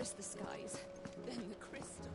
First the skies, then the crystal.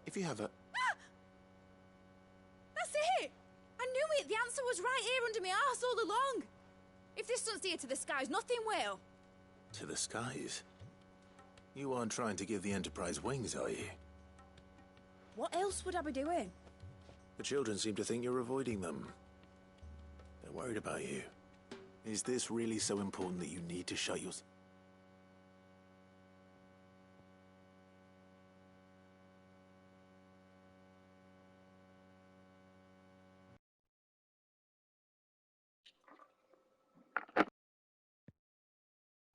If you have a... That's it! I knew it! The answer was right here under my arse all along! If this doesn't steer to the skies, nothing will! To the skies? You aren't trying to give the Enterprise wings, are you? What else would I be doing? The children seem to think you're avoiding them. They're worried about you. Is this really so important that you need to shut your...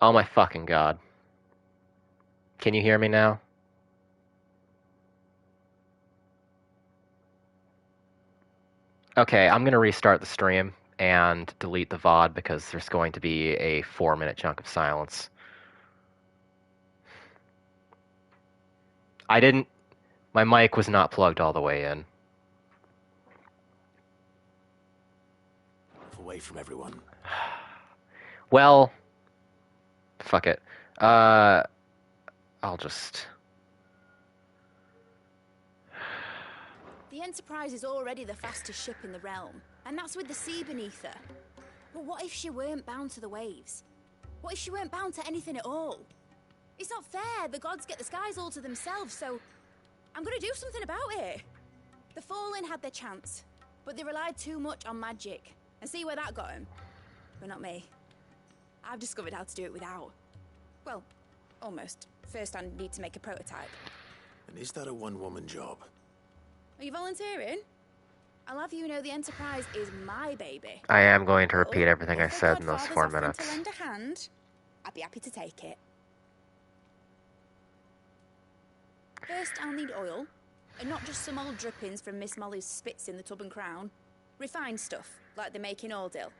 Oh my fucking god. Can you hear me now? Okay, I'm gonna restart the stream and delete the VOD because there's going to be a 4-minute chunk of silence. My mic was not plugged all the way in. Away from everyone. Well, fuck it. I'll just... The Enterprise is already the fastest ship in the realm, and that's with the sea beneath her. But what if she weren't bound to the waves? What if she weren't bound to anything at all? It's not fair. The gods get the skies all to themselves, so I'm gonna do something about it. The Fallen had their chance, but they relied too much on magic. And see where that got them? But not me. I've discovered how to do it without. Well, almost. First I need to make a prototype. And is that a one-woman job? Are you volunteering? I'll have you know the Enterprise is my baby. I am going to repeat everything I said in those 4 minutes. To lend a hand, I'd be happy to take it. First, I'll need oil, and not just some old drippings from Miss Molly's spits in the Tub and Crown. Refined stuff, like they make in Ordil.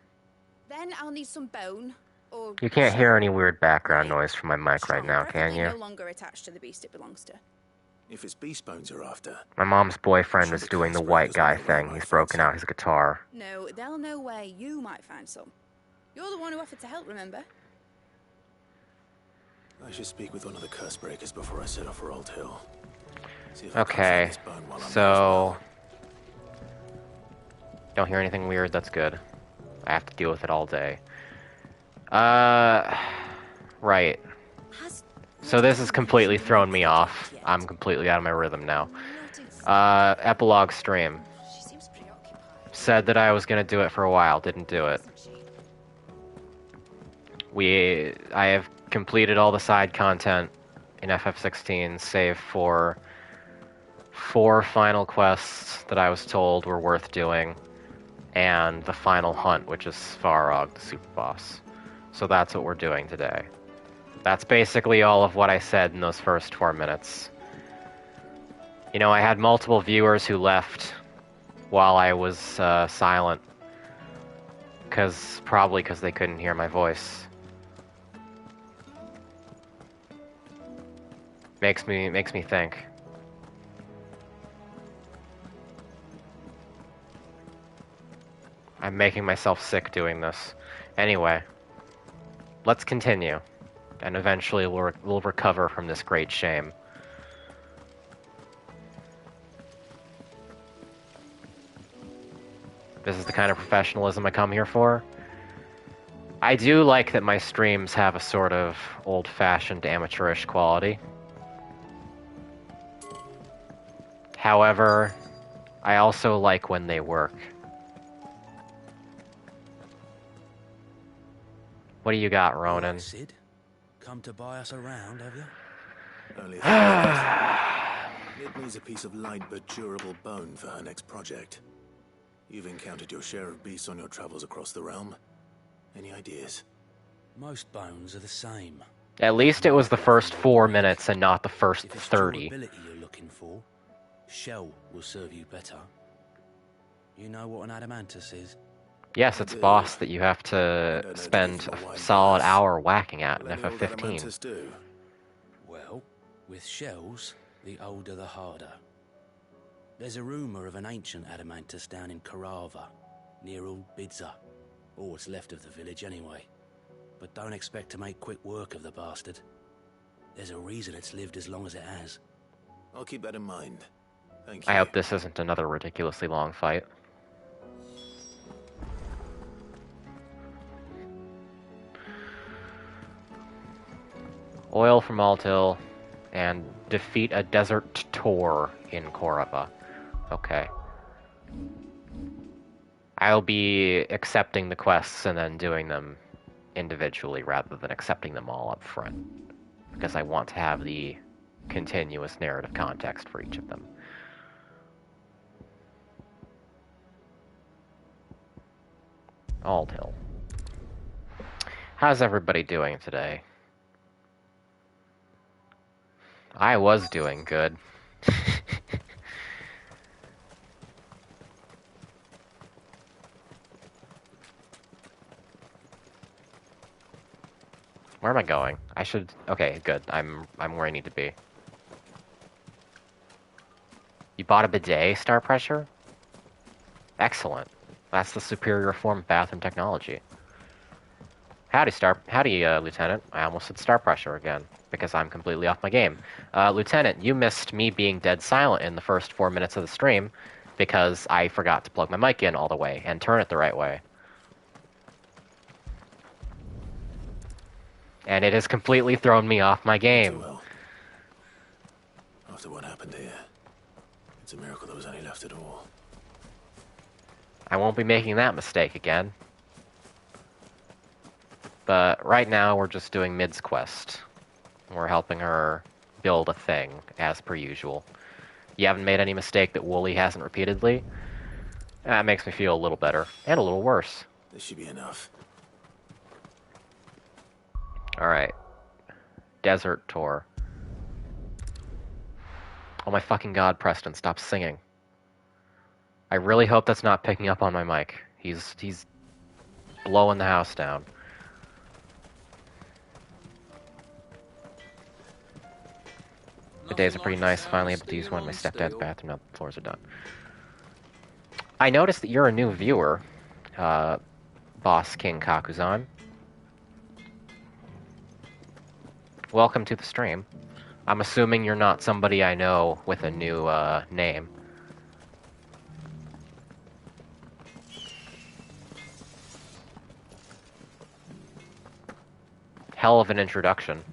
Then I'll need some bone, or... You can't hear any weird background noise from my mic right now, can you? No longer attached to the beast it belongs to. If it's beast bones you're after. My mom's boyfriend is doing the white guy thing. He's broken out his guitar. No, they'll know where you might find some. You're the one who offered to help, remember? I should speak with one of the curse breakers before I set off for Old Hill. Okay, so... Don't hear anything weird, that's good. I have to deal with it all day. Right. Has So this has completely thrown me off. I'm completely out of my rhythm now. Epilogue stream. She seems preoccupied. Said that I was gonna do it for a while, didn't do it. I have completed all the side content in FF16, save for 4 final quests that I was told were worth doing, and the final hunt, which is Svarog, the super boss. So that's what we're doing today. That's basically all of what I said in those first 4 minutes. You know, I had multiple viewers who left while I was silent, probably because they couldn't hear my voice. Makes me think. I'm making myself sick doing this. Anyway, let's continue, and eventually we'll recover from this great shame. This is the kind of professionalism I come here for. I do like that my streams have a sort of old-fashioned amateurish quality. However, I also like when they work. What do you got, Ronan? Right, Sid, come to buy us around, have you? Only a few Nid needs a piece of light but durable bone for her next project. You've encountered your share of beasts on your travels across the realm. Any ideas? Most bones are the same. At least it was the first 4 minutes and not the first If it's 30. durability you're looking for, shell will serve you better. You know what an adamantus is? Yes, it's a boss that you have to spend a solid hour whacking at in FF15. Well, with shells, the older the harder. There's a rumour of an ancient adamantus down in Karava, near Bidza, or what's left of the village anyway. But don't expect to make quick work of the bastard. There's a reason it's lived as long as it has. I'll keep that in mind. Thank you. I hope this isn't another ridiculously long fight. Oil from Altil, and defeat a desert Tor in Korava. Okay. I'll be accepting the quests and then doing them individually rather than accepting them all up front, because I want to have the continuous narrative context for each of them. Altil. How's everybody doing today? I was doing good. Where am I going? I should... Okay, good. I'm where I need to be. You bought a bidet, Star Pressure? Excellent. That's the superior form of bathroom technology. Howdy, Lieutenant. I almost said Star Pressure again, because I'm completely off my game. Lieutenant, you missed me being dead silent in the first 4 minutes of the stream, because I forgot to plug my mic in all the way, and turn it the right way. And it has completely thrown me off my game. Well, after what happened here, it's a miracle there was any left at all. I won't be making that mistake again. But right now we're just doing Mid's quest. We're helping her build a thing, as per usual. You haven't made any mistake that Wooly hasn't repeatedly? That makes me feel a little better, and a little worse. This should be enough. Alright. Desert Tour. Oh my fucking god, Preston, stop singing. I really hope that's not picking up on my mic. He's blowing the house down. The days are pretty nice. Finally able to use one of my stepdad's bathroom now the floors are done. I noticed that you're a new viewer, Boss King Kakuzan. Welcome to the stream. I'm assuming you're not somebody I know with a new name. Hell of an introduction.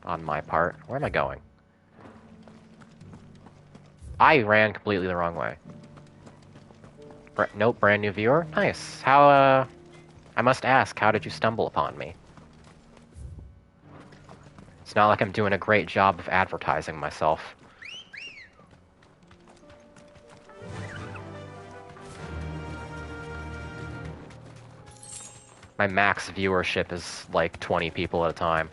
On my part. Where am I going? I ran completely the wrong way. Nope, brand new viewer? Nice. How, I must ask, how did you stumble upon me? It's not like I'm doing a great job of advertising myself. My max viewership is like 20 people at a time.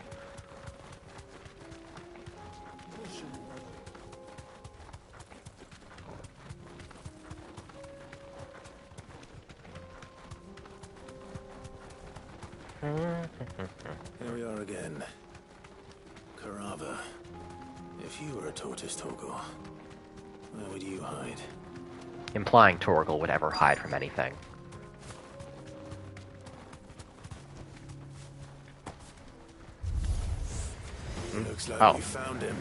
Here we are again. Carava. If you were a tortoise, Torgal, where would you hide? Implying Torgal would ever hide from anything. Looks like Oh. we found him.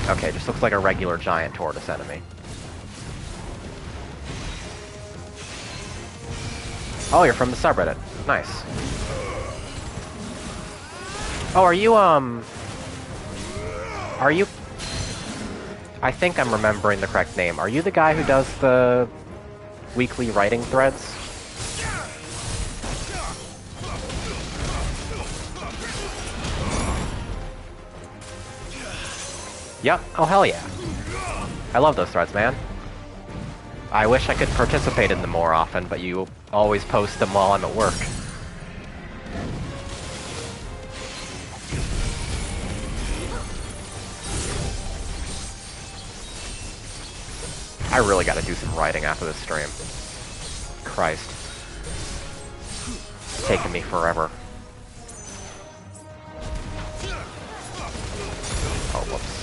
Okay, just looks like a regular giant tortoise enemy. Oh, you're from the subreddit. Nice. Oh, are you, I think I'm remembering the correct name. Are you the guy who does the weekly writing threads? Yep. Oh, hell yeah. I love those threads, man. I wish I could participate in them more often, but you always post them while I'm at work. I really gotta do some writing after this stream. Christ. It's taking me forever. Oh, whoops.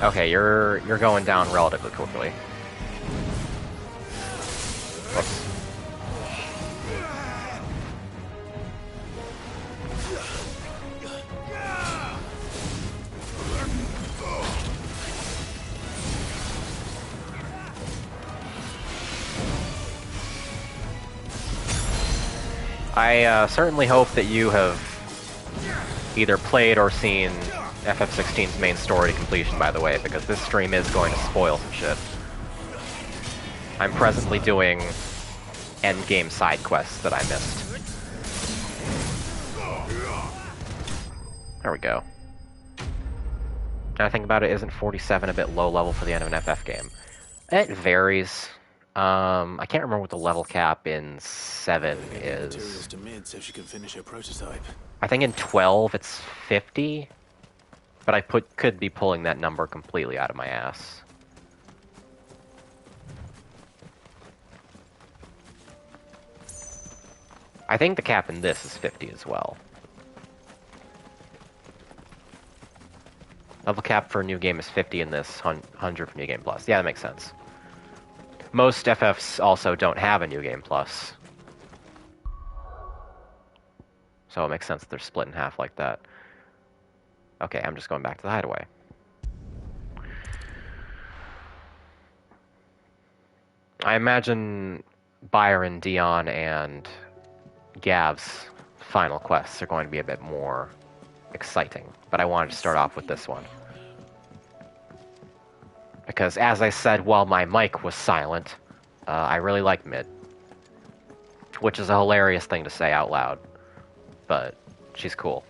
Okay, you're going down relatively quickly. Whoops. I certainly hope that you have either played or seen FF16's main story to completion, by the way, because this stream is going to spoil some shit. I'm presently doing endgame side quests that I missed. There we go. Now I think about it, isn't 47 a bit low level for the end of an FF game? It varies. I can't remember what the level cap in 7 is. Materials to mid so she can finish her prototype. I think in 12 it's 50, but I could be pulling that number completely out of my ass. I think the cap in this is 50 as well. Level cap for a new game is 50 in this, 100 for New Game Plus. Yeah, that makes sense. Most FFs also don't have a New Game Plus. So it makes sense that they're split in half like that. Okay, I'm just going back to the hideaway. I imagine Byron, Dion, and Gav's final quests are going to be a bit more exciting, but I wanted to start off with this one. Because, as I said while my mic was silent, I really like Mid. Which is a hilarious thing to say out loud. But she's cool.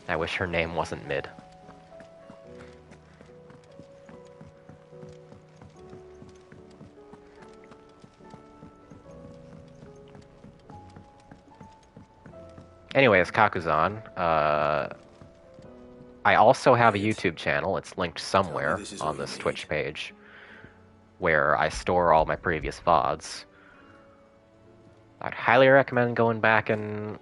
I wish her name wasn't Mid. Anyways, Kakuzan, I also have a YouTube channel. It's linked somewhere on this Twitch page, where I store all my previous VODs. I'd highly recommend going back and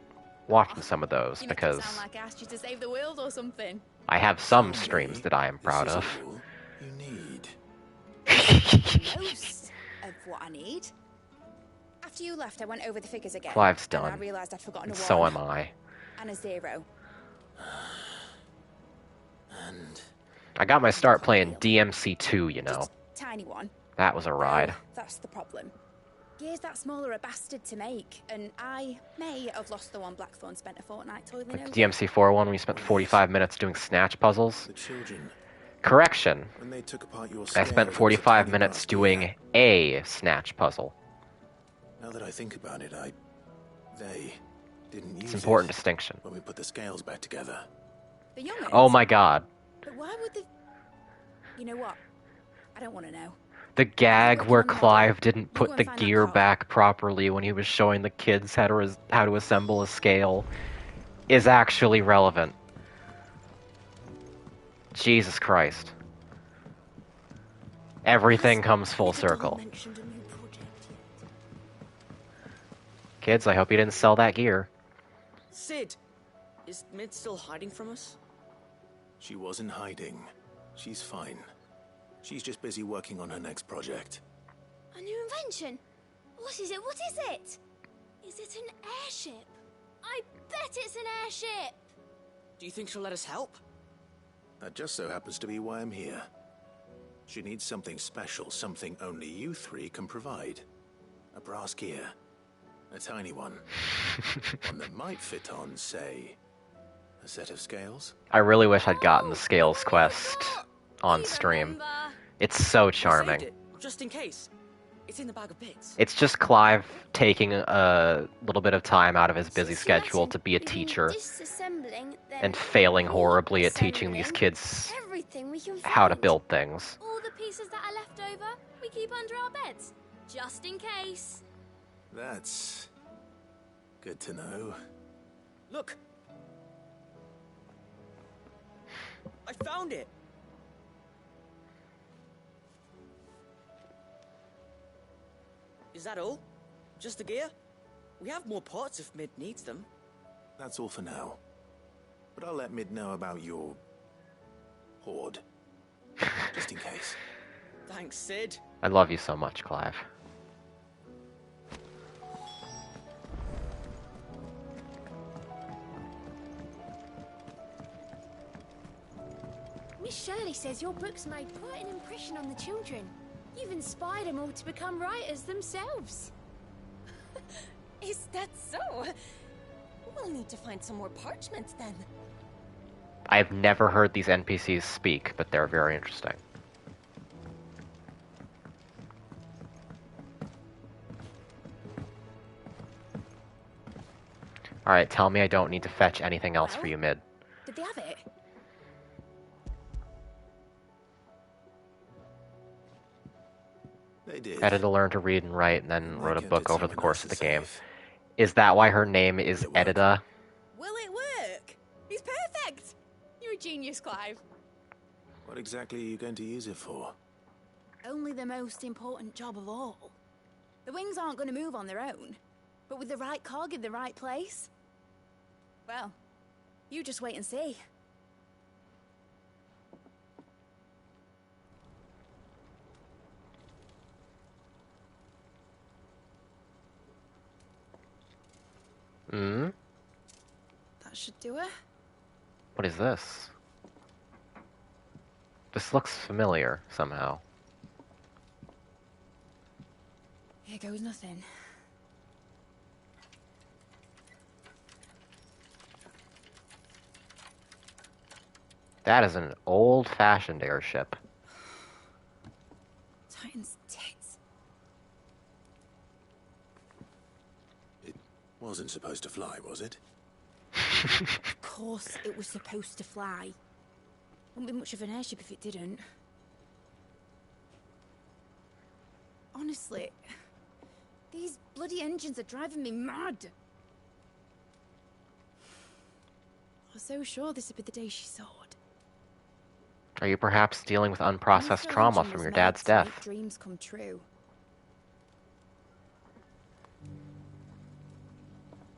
watching some of those, because sound like I asked you to save the world or something. I have some streams that I am proud of. You need. Most of what I need. After you left, I went over the figures again. Clive's And I done. realised I'd forgotten a And 1. so am I. And a 0. And I got my start playing DMC2, you know. Just tiny one. That was a ride. Well, that's the problem. Gears that small are a bastard to make, and I may have lost the one Blackthorn spent a fortnight toiling Like over. the DMC4 one, we spent 45 minutes doing snatch puzzles. the children, Correction. when they took apart your I scales, spent it was a 45 tiny minutes brass doing gear. a snatch puzzle. Now that I think about it, they didn't use It's an important it distinction. when we put the scales back together. The youngins? Oh my god. But why would they... You know what? I don't want to know. The gag working where on the Clive model. didn't You put go the and find that gear car. back properly when he was showing the kids how to assemble a scale is actually relevant. Jesus Christ. Everything comes full circle. Kids, I hope you didn't sell that gear. Sid, is Mid still hiding from us? She wasn't hiding. She's fine. She's just busy working on her next project. A new invention? What is it? What is it? Is it an airship? I bet it's an airship! Do you think she'll let us help? That just so happens to be why I'm here. She needs something special, something only you three can provide. A brass gear. A tiny one. One that might fit on, say, a set of scales. I really wish I'd gotten the scales quest on We stream. remember. It's so We saved charming. it, just in case. It's in the bag of bits. It's just Clive taking a little bit of time out of his busy Just schedule imagine to be a being teacher disassembling, then and failing horribly at teaching these reassembling kids everything we can how to find. build things. All the pieces that are left over, we keep under our beds, just in case. That's good to know. Look! I found it! Is that all? Just the gear? We have more parts if Mid needs them. That's all for now. But I'll let Mid know about your hoard. Just in case. Thanks, Sid. I love you so much, Clive. Miss Shirley says your books made quite an impression on the children. You've inspired them all to become writers themselves. Is that so? We'll need to find some more parchments then. I've never heard these NPCs speak, but they're very interesting. Alright, tell me I don't need to fetch anything else for Well? you, Mid. Did they have it? They did. I had to learn to read and write, and then They wrote a kept book it over the someone course of the else's game. safe. Is that why her name is It worked. Edida? Will it work? He's perfect! You're a genius, Clive. What exactly are you going to use it for? Only the most important job of all. The wings aren't going to move on their own, but with the right cog in the right place. Well, you just wait and see. Hmm? That should do it. What is this? This looks familiar, somehow. Here goes nothing. That is an old-fashioned airship. Titan's tits. It wasn't supposed to fly, was it? Of course it was supposed to fly. Wouldn't be much of an airship if it didn't. Honestly, these bloody engines are driving me mad. I was so sure this would be the day she soared. Are you perhaps dealing with unprocessed trauma from your dad's death? Make dreams come true.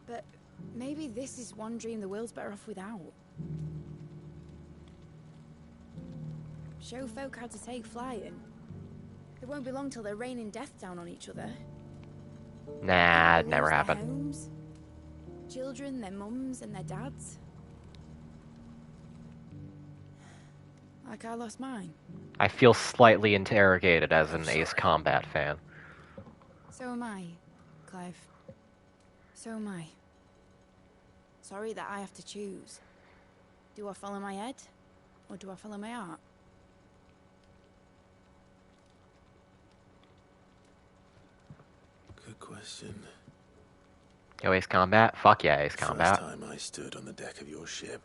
But maybe this is one dream the world's better off without. Show folk how to take flying. It won't be long till they're raining death down on each other. Nah, it never Lose their happened. homes, children, their mums, and their dads. Like I lost mine. I feel slightly interrogated as an Ace Combat fan. So am I, Clive. So am I. Sorry that I have to choose. Do I follow my head, or do I follow my heart? Good question. Yo, Ace Combat? Fuck yeah, Ace Combat. First time I stood on the deck of your ship,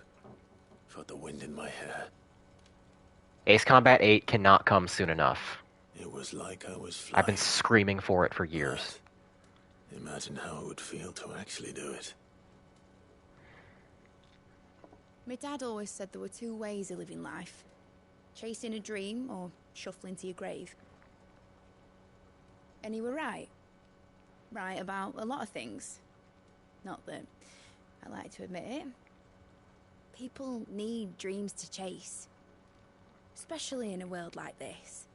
felt the wind in my hair. Ace Combat 8 cannot come soon enough. It was like I was flying. I've been screaming for it for years. But imagine how it would feel to actually do it. My dad always said there were two ways of living life. Chasing a dream or shuffling to your grave. And he were right. Right about a lot of things. Not that I like to admit it. People need dreams to chase. Especially in a world like this.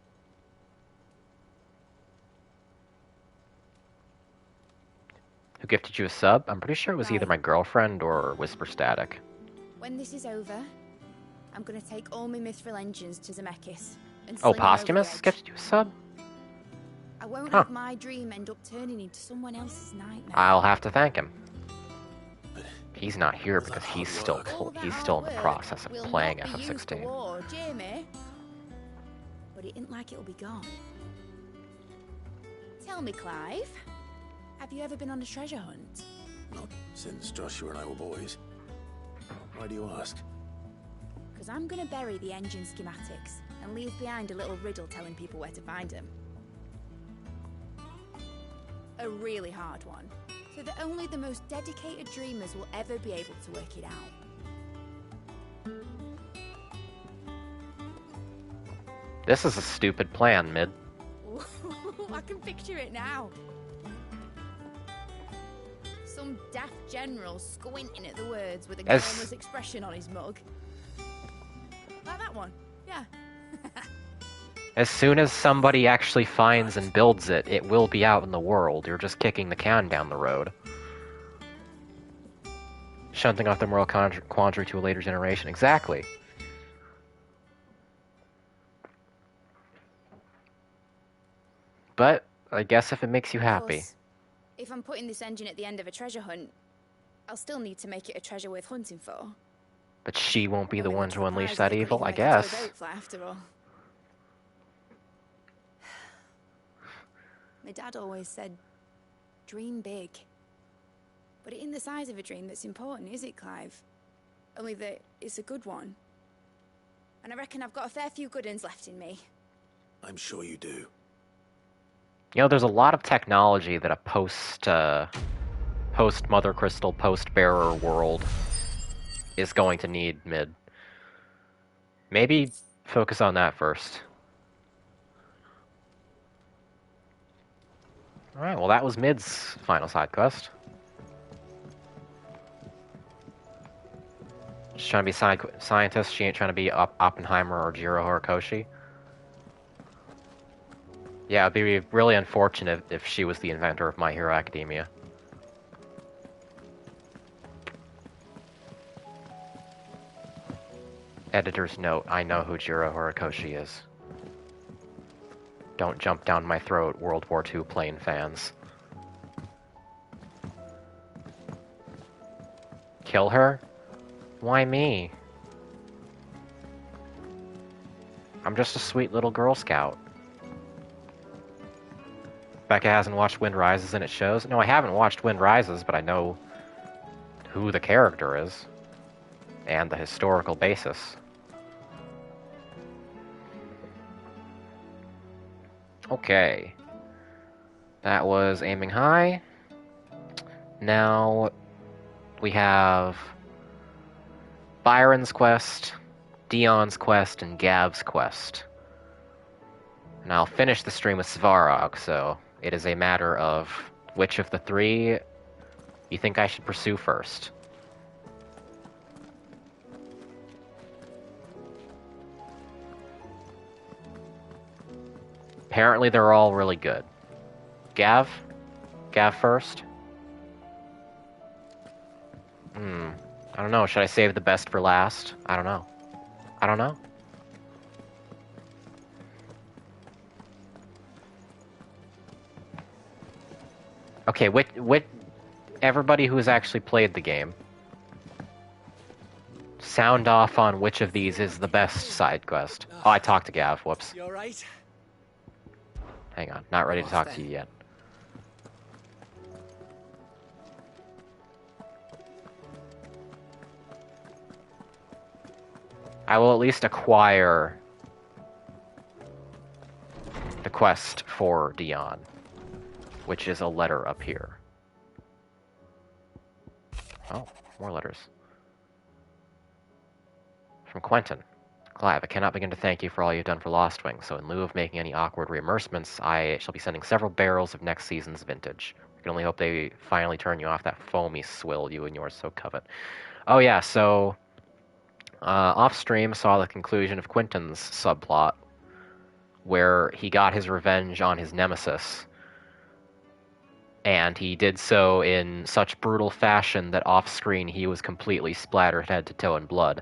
Who gifted you a sub? I'm pretty sure it was either Right. my girlfriend or Whisper Static. When this is over, I'm gonna take all my mithril engines to Zemeckis and Oh, sling 'em over the Posthumous edge. gifted you a sub? I won't Huh. have my dream end up turning into someone else's nightmare. I'll have to thank him. But He's not here all that because hard he's still work. All that he's hard still in the work process of will playing not be used for FF16. war, Jamie. But it ain't like it'll be gone. Tell me, Clive, have you ever been on a treasure hunt? not since Joshua and I were boys. Why do you ask? Because I'm gonna bury the engine schematics and leave behind a little riddle telling people where to find them. A really hard one, so that only the most dedicated dreamers will ever be able to work it out. This is a stupid plan, Mid. I can picture it now. Some daft general squinting at the words with a As- glamorous expression on his mug. Like that one, yeah. As soon as somebody actually finds and builds it, it will be out in the world. You're just kicking the can down the road. Shunting off the moral quandary to a later generation. Exactly. But, I guess if it makes you Of happy. course, if I'm putting this engine at the end of a treasure hunt, I'll still need to make it a treasure worth hunting for. But she won't be the Only one much to unleash surprised that they couldn't evil, even I make it to a guess. boat flight after all. My dad always said, dream big. But it ain't the size of a dream that's important, is it, Clive? Only that it's a good one. And I reckon I've got a fair few good uns left in me. I'm sure you do. You know, there's a lot of technology that a post-Mother Crystal, post-Bearer world is going to need, Mid. Maybe focus on that first. Alright, well that was Mid's final side quest. She's trying to be scientist, she ain't trying to be Oppenheimer or Jiro Horikoshi. Yeah, it'd be really unfortunate if she was the inventor of My Hero Academia. Editor's note, I know who Jiro Horikoshi is. Don't jump down my throat, World War II plane fans. Kill her? Why me? I'm just a sweet little Girl Scout. Becca hasn't watched Wind Rises and it shows? No, I haven't watched Wind Rises, but I know who the character is. And the historical basis. Okay. That was Aiming High. Now we have Byron's quest, Dion's quest, and Gav's quest. And I'll finish the stream with Svarog, so it is a matter of which of the three you think I should pursue first. Apparently they're all really good. Gav Gav first? I don't know. Should I save the best for last? I don't know. I don't know. Okay, everybody who has actually played the game, sound off on which of these is the best side quest. Oh, I talked to Gav. Whoops. You alright? Hang on. Not ready to talk to you yet. I will at least acquire the quest for Dion, which is a letter up here. Oh, more letters. From Quentin. Clive, I cannot begin to thank you for all you've done for Lostwing, so in lieu of making any awkward reimbursements, I shall be sending several barrels of next season's vintage. I can only hope they finally turn you off that foamy swill you and yours so covet. Oh yeah, so off-stream saw the conclusion of Quentin's subplot, where he got his revenge on his nemesis, and he did so in such brutal fashion that off-screen he was completely splattered head to toe in blood.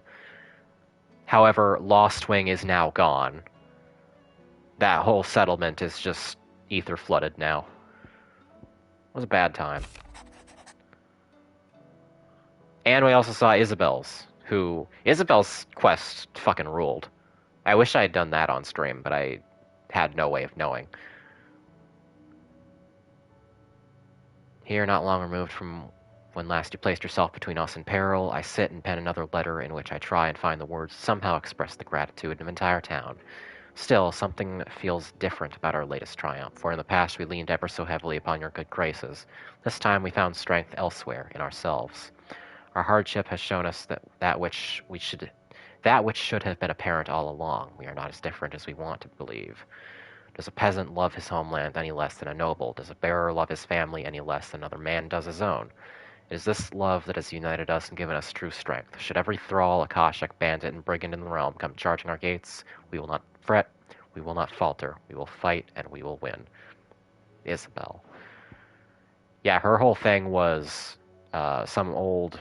However, Lostwing is now gone. That whole settlement is just ether-flooded now. It was a bad time. And we also saw Isabel's quest fucking ruled. I wish I had done that on stream, but I had no way of knowing. Here, not long removed from when last you placed yourself between us and peril, I sit and pen another letter in which I try and find the words to somehow express the gratitude of an entire town. Still, something feels different about our latest triumph, for in the past we leaned ever so heavily upon your good graces. This time we found strength elsewhere, in ourselves. Our hardship has shown us that which should have been apparent all along. We are not as different as we want to believe. Does a peasant love his homeland any less than a noble? Does a bearer love his family any less than another man does his own? It is this love that has united us and given us true strength. Should every thrall, Akashic, bandit, and brigand in the realm come charging our gates, we will not fret, we will not falter, we will fight, and we will win. Isabel. Yeah, her whole thing was some old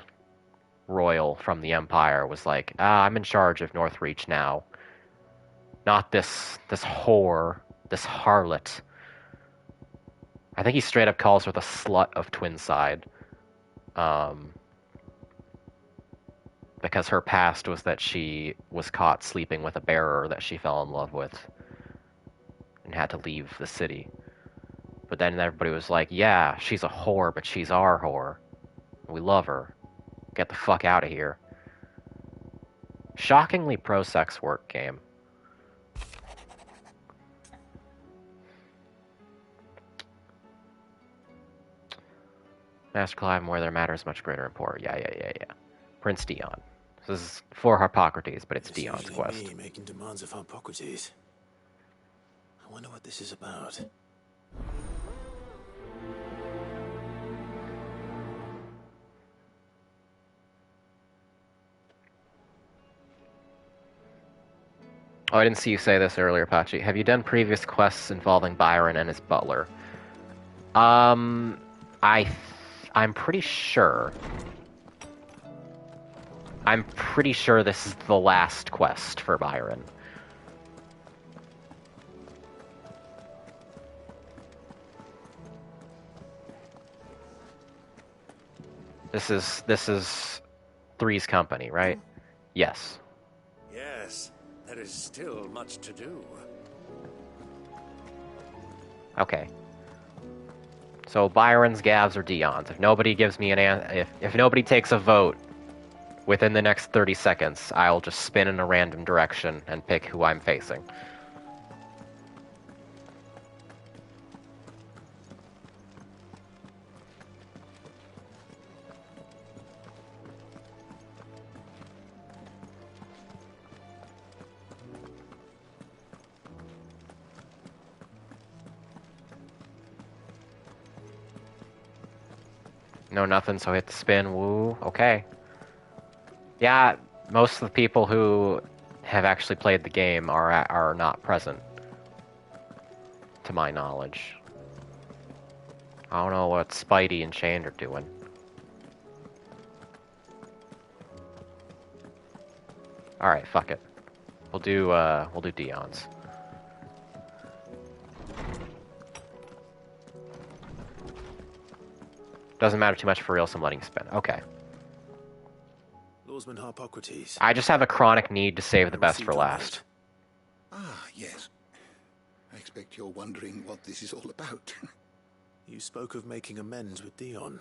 royal from the Empire was like, I'm in charge of Northreach now. Not this whore, this harlot. I think he straight up calls her the slut of Twinside. Because her past was that she was caught sleeping with a bearer that she fell in love with and had to leave the city. But then everybody was like, yeah, she's a whore, but she's our whore. We love her. Get the fuck out of here. Shockingly pro-sex work game. Master Clive, where there matters much greater import. Yeah. Prince Dion. This is for Harpocrates, but it's Dion's quest. Me making demands of Harpocrates. I wonder what this is about. Oh, I didn't see you say this earlier, Pachi. Have you done previous quests involving Byron and his butler? I'm pretty sure. I'm pretty sure this is the last quest for Byron. This is Three's company, right? Yes. Yes, there is still much to do. Okay. So Byron's, Gav's, or Dion's. If nobody gives me if nobody takes a vote within the next 30 seconds, I'll just spin in a random direction and pick who I'm facing. No, nothing, so hit the spin. Woo. Okay. Yeah, most of the people who have actually played the game are not present, to my knowledge. I don't know what Spidey and Shane are doing. Alright, fuck it. We'll do Dion's. Doesn't matter too much for real, so I'm letting you spin. Okay. Lawsman Harpocrates. I just have a chronic need to save the best for last. Ah, yes. I expect you're wondering what this is all about. You spoke of making amends with Dion,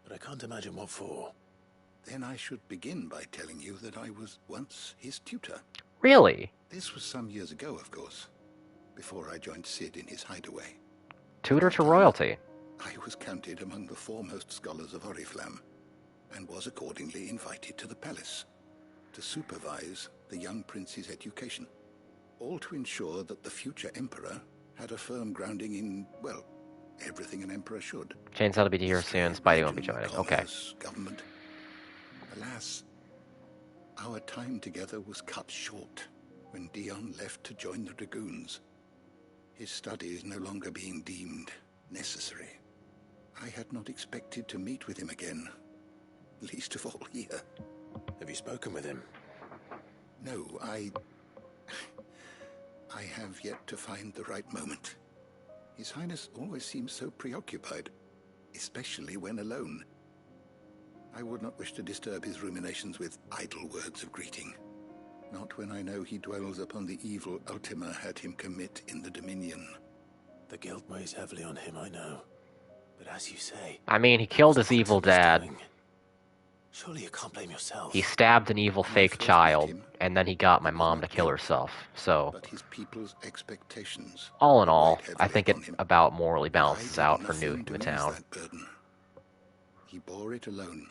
but I can't imagine what for. Then I should begin by telling you that I was once his tutor. Really? This was some years ago, of course, before I joined Sid in his hideaway. Tutor to royalty. I was counted among the foremost scholars of Oriflamme, and was accordingly invited to the palace to supervise the young prince's education, all to ensure that the future emperor had a firm grounding in, well, everything an emperor should. Chainsaw to be here soon, Spidey won't be joining. Okay. Commerce, government. Alas, our time together was cut short when Dion left to join the Dragoons, his studies no longer being deemed necessary. I had not expected to meet with him again, least of all here. Have you spoken with him? No, I have yet to find the right moment. His Highness always seems so preoccupied, especially when alone. I would not wish to disturb his ruminations with idle words of greeting. Not when I know he dwells upon the evil Ultima had him commit in the Dominion. The guilt weighs heavily on him, I know. But as you say... I mean, he killed his evil dad. Surely you can't blame yourself. He stabbed an evil fake child, and then he got my mom to kill herself. So, But his people's expectations, all in all, weighed I heavily think it upon him. about morally I balances did out for nothing New to ease Town. that burden. He bore it alone,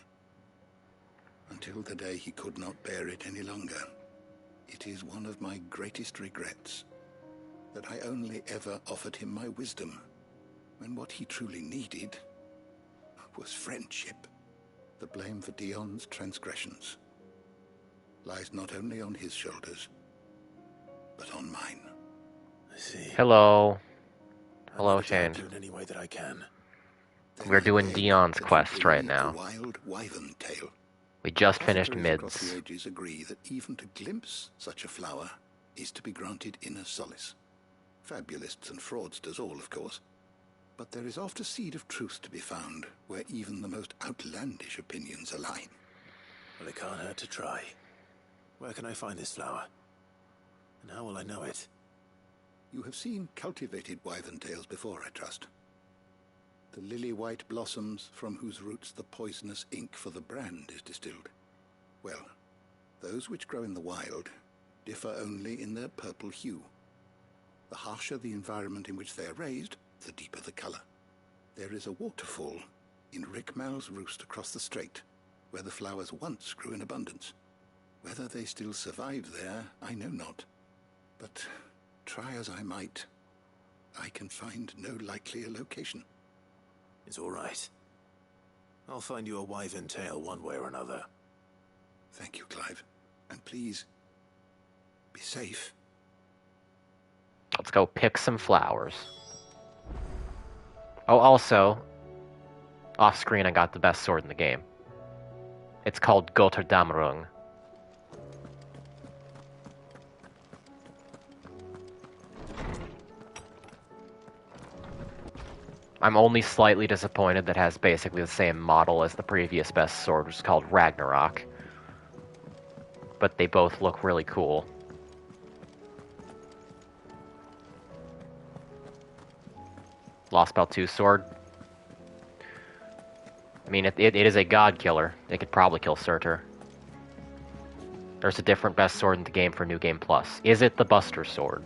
until the day he could not bear it any longer. It is one of my greatest regrets that I only ever offered him my wisdom, when what he truly needed was friendship. The blame for Dion's transgressions lies not only on his shoulders, but on mine. I see. Hello. Hello, I'll Shane. do it any way that I can. Then We're I doing beg Dion's that you quest bring right me now. a wild wyvern tale. We just finished Apothecaries across mids. the ages agree that even to glimpse such a flower is to be granted inner solace. Fabulists and fraudsters all, of course. But there is oft a seed of truth to be found where even the most outlandish opinions align. Well, it can't hurt to try. Where can I find this flower? And how will I know it? You have seen cultivated wyvern tales before, I trust. The lily-white blossoms from whose roots the poisonous ink for the brand is distilled. Well, those which grow in the wild differ only in their purple hue. The harsher the environment in which they are raised, the deeper the color. There is a waterfall in Rickmal's roost across the strait, where the flowers once grew in abundance. Whether they still survive there, I know not. But try as I might, I can find no likelier location. It's all right. I'll find you a wyvern tail one way or another. Thank you, Clive. And please, be safe. Let's go pick some flowers. Oh, also, off screen I got the best sword in the game. It's called Götterdämmerung. I'm only slightly disappointed that it has basically the same model as the previous best sword, which is called Ragnarok. But they both look really cool. Lost Belt 2 sword. I mean, it is a god killer. It could probably kill Surtur. There's a different best sword in the game for New Game Plus. Is it the Buster Sword?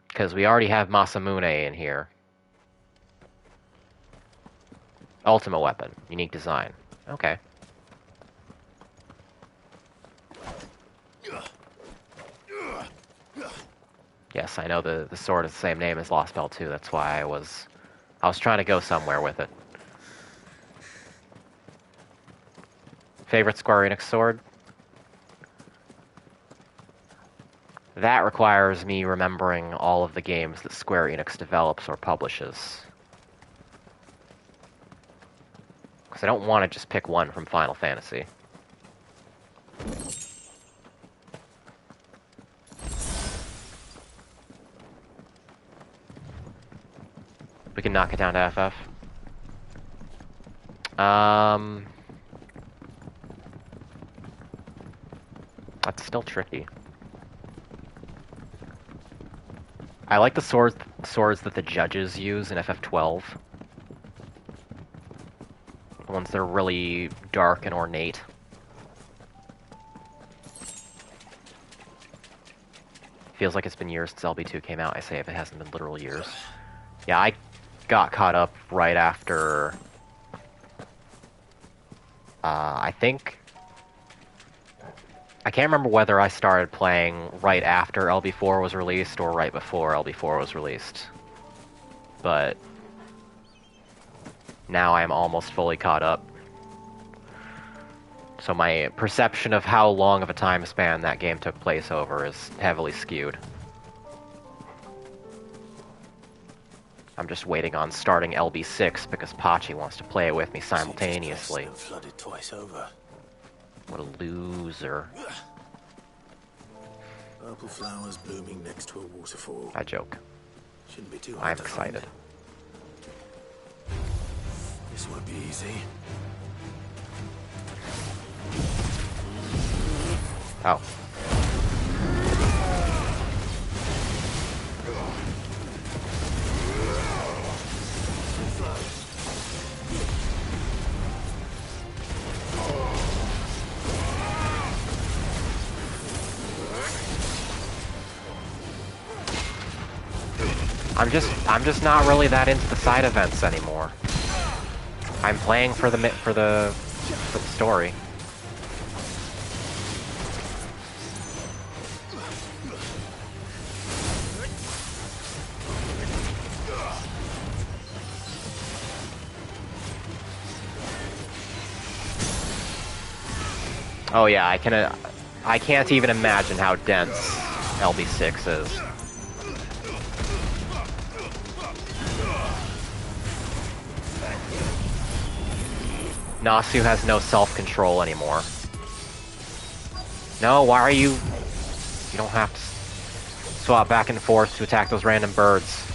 Because we already have Masamune in here. Ultima weapon. Unique design. Okay. Yes, I know the sword is the same name as Lost Belt 2. That's why I was trying to go somewhere with it. Favorite Square Enix sword? That requires me remembering all of the games that Square Enix develops or publishes. Because I don't want to just pick one from Final Fantasy. We can knock it down to FF. That's still tricky. I like the swords that the judges use in FF12. The ones that are really dark and ornate. Feels like it's been years since LB2 came out. I say if it hasn't been literal years. Yeah, I got caught up right after... I think... I can't remember whether I started playing right after LB4 was released or right before LB4 was released. But... now I am almost fully caught up. So my perception of how long of a time span that game took place over is heavily skewed. I'm just waiting on starting LB6 because Pachi wants to play it with me simultaneously. Flooded twice over. What a loser. Purple flowers blooming next to a waterfall. I joke. Shouldn't be too hard I'm to excited. Find. This won't be easy. Oh. I'm just not really that into the side events anymore. I'm playing for the story. Oh yeah, I can't even imagine how dense LB6 is. Nasu has no self-control anymore. No, why are you... You don't have to swap back and forth to attack those random birds.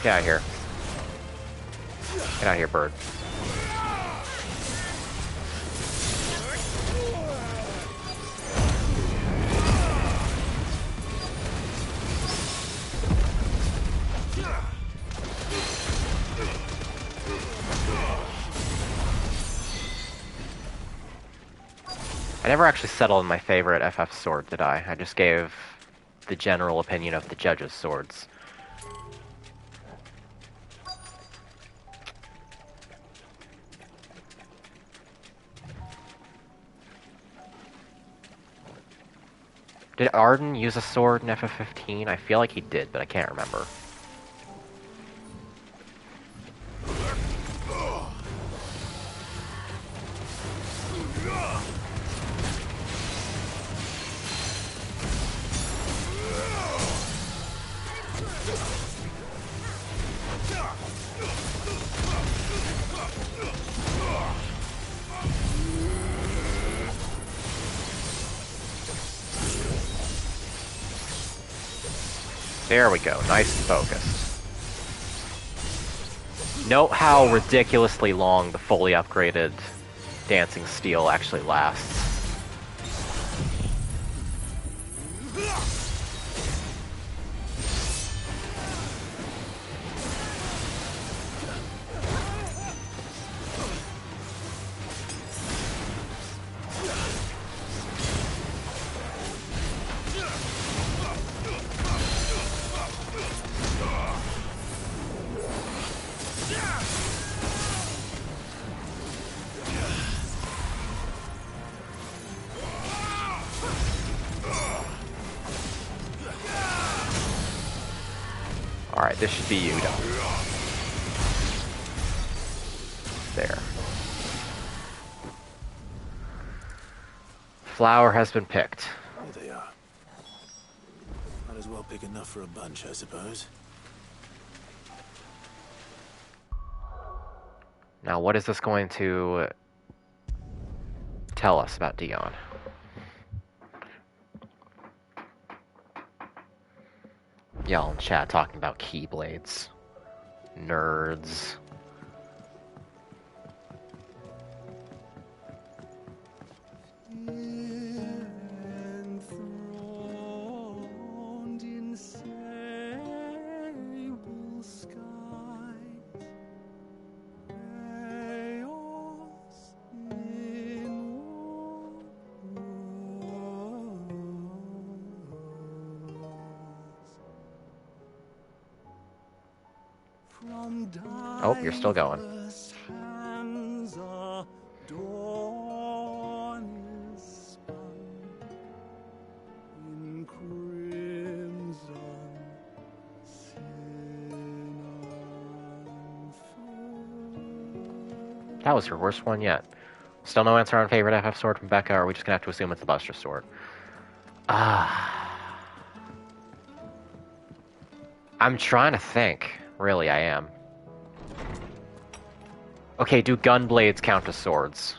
Get out of here. Get out of here, bird. I never actually settled on my favorite FF sword, did I? I just gave the general opinion of the judges' swords. Did Arden use a sword in FF15? I feel like he did, but I can't remember. There we go, nice and focused. Note how ridiculously long the fully upgraded Dancing Steel actually lasts. Alright, this should be you, though. there. Flower has been picked. Here they are. Might as well pick enough for a bunch, I suppose. Now, what is this going to tell us about Dion? Y'all in chat talking about keyblades. Nerds. Oh, you're still going. That was your worst one yet. Still no answer on favorite FF sword from Becca, or are we just gonna have to assume it's the Buster sword? I'm trying to think. Really, I am. Okay, do gun blades count as swords?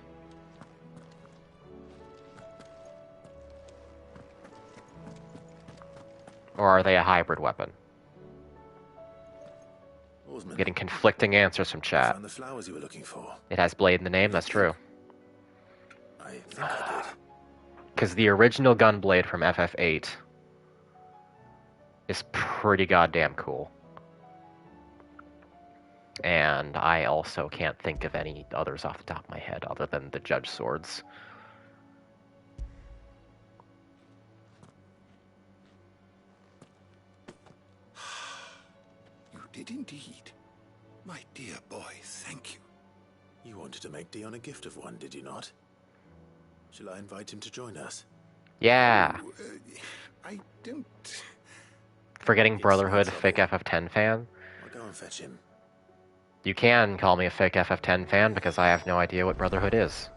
Or are they a hybrid weapon? Oarsman, Getting conflicting answers from chat. found the flowers you were looking for. It has blade in the name, that's true. I think I did. Because the original gunblade from FF8 is pretty goddamn cool. And I also can't think of any others off the top of my head other than the judge swords. You did indeed. My dear boy, thank you. You wanted to make Dion a gift of one, did you not? Shall I invite him to join us? Yeah. I don't... Forgetting It's Brotherhood, no fake trouble. FF10 fan. I'll go and fetch him. You can call me a fake FF10 fan because I have no idea what Brotherhood is.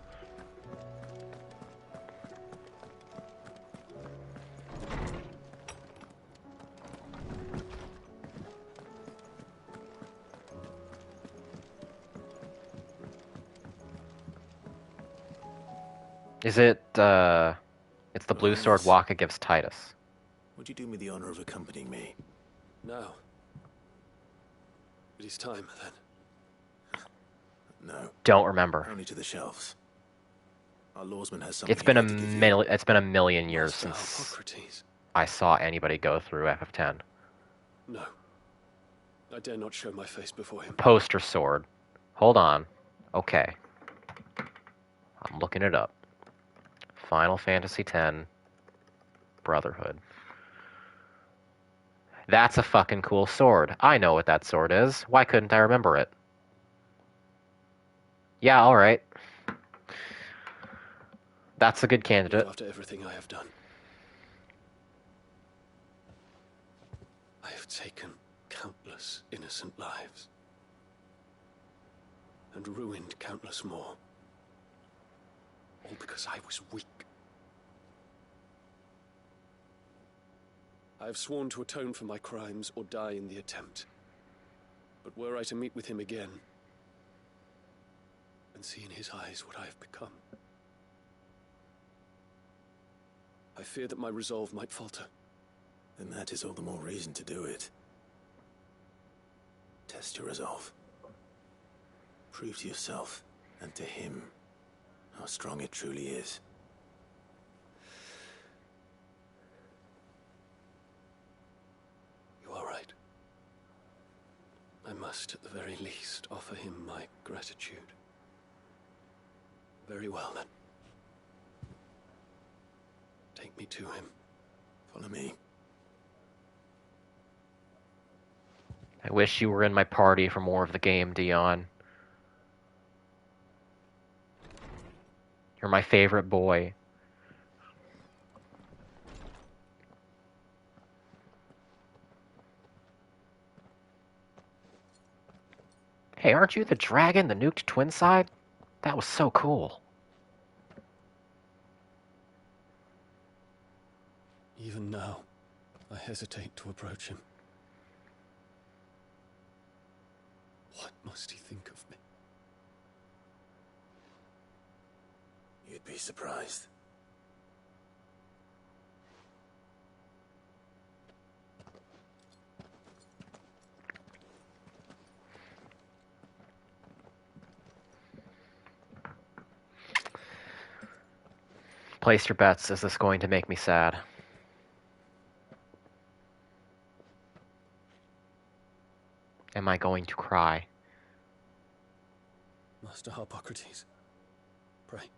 Is it, it's the blue sword Yes. Waka gives Titus. Would you do me the honor of accompanying me? No. It is time, then. No, Don't remember. only to the shelves. Our lawsman has something It's been a he'd like to give you. it's been a million years Master since Hippocrates. I saw anybody go through FF10. No. I dare not show my face before him. Poster sword. Hold on. Okay. I'm looking it up. Final Fantasy X Brotherhood. That's a fucking cool sword. I know what that sword is. Why couldn't I remember it? Yeah, alright. That's a good candidate. After everything I have done, I have taken countless innocent lives and ruined countless more. All because I was weak. I have sworn to atone for my crimes or die in the attempt. But were I to meet with him again and see in his eyes what I have become, I fear that my resolve might falter. Then that is all the more reason to do it. Test your resolve. Prove to yourself and to him how strong it truly is. You are right. I must, at the very least, offer him my gratitude. Very well, then. Take me to him. Follow me. I wish you were in my party for more of the game, Dion. You're my favorite boy. Hey, aren't you the dragon that nuked Twinside? That was so cool. Even now, I hesitate to approach him. What must he think of me? You'd be surprised. Place your bets. Is this going to make me sad? Am I going to cry? Master Harpocrates, pray,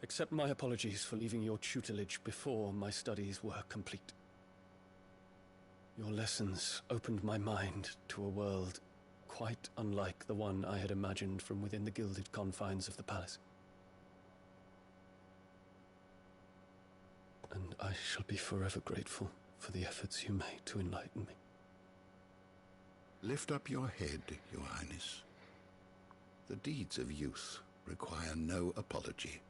accept my apologies for leaving your tutelage before my studies were complete. Your lessons opened my mind to a world quite unlike the one I had imagined from within the gilded confines of the palace. And I shall be forever grateful for the efforts you made to enlighten me. Lift up your head, Your Highness. The deeds of youth require no apology.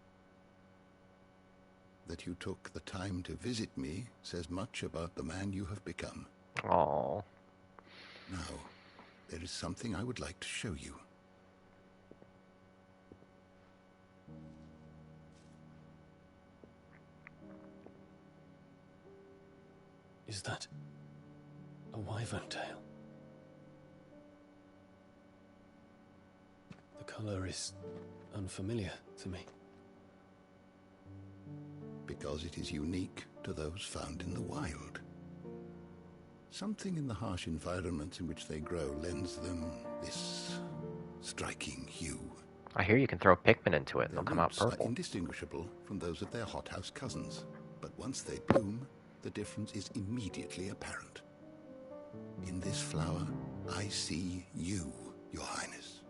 That you took the time to visit me says much about the man you have become. Aww. Now, there is something I would like to show you. Is that a wyvern tail? The color is unfamiliar to me. Because it is unique to those found in the wild. Something in the harsh environments in which they grow lends them this striking hue. I hear you can throw Pikmin into it and Their they'll come out roots are purple. indistinguishable from those of their hothouse cousins, but once they bloom, the difference is immediately apparent. In this flower, I see you, Your Highness.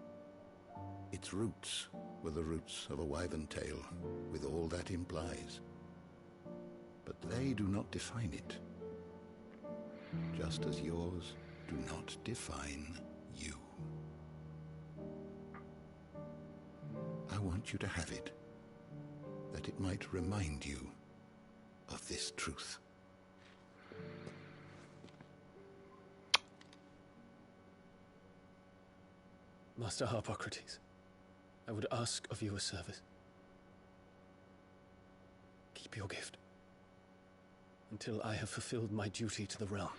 Its roots were the roots of a wyvern tail, with all that implies. But they do not define it, just as yours do not define you. I want you to have it, that it might remind you of this truth. Master Harpocrates, I would ask of you a service. Keep your gift until I have fulfilled my duty to the realm.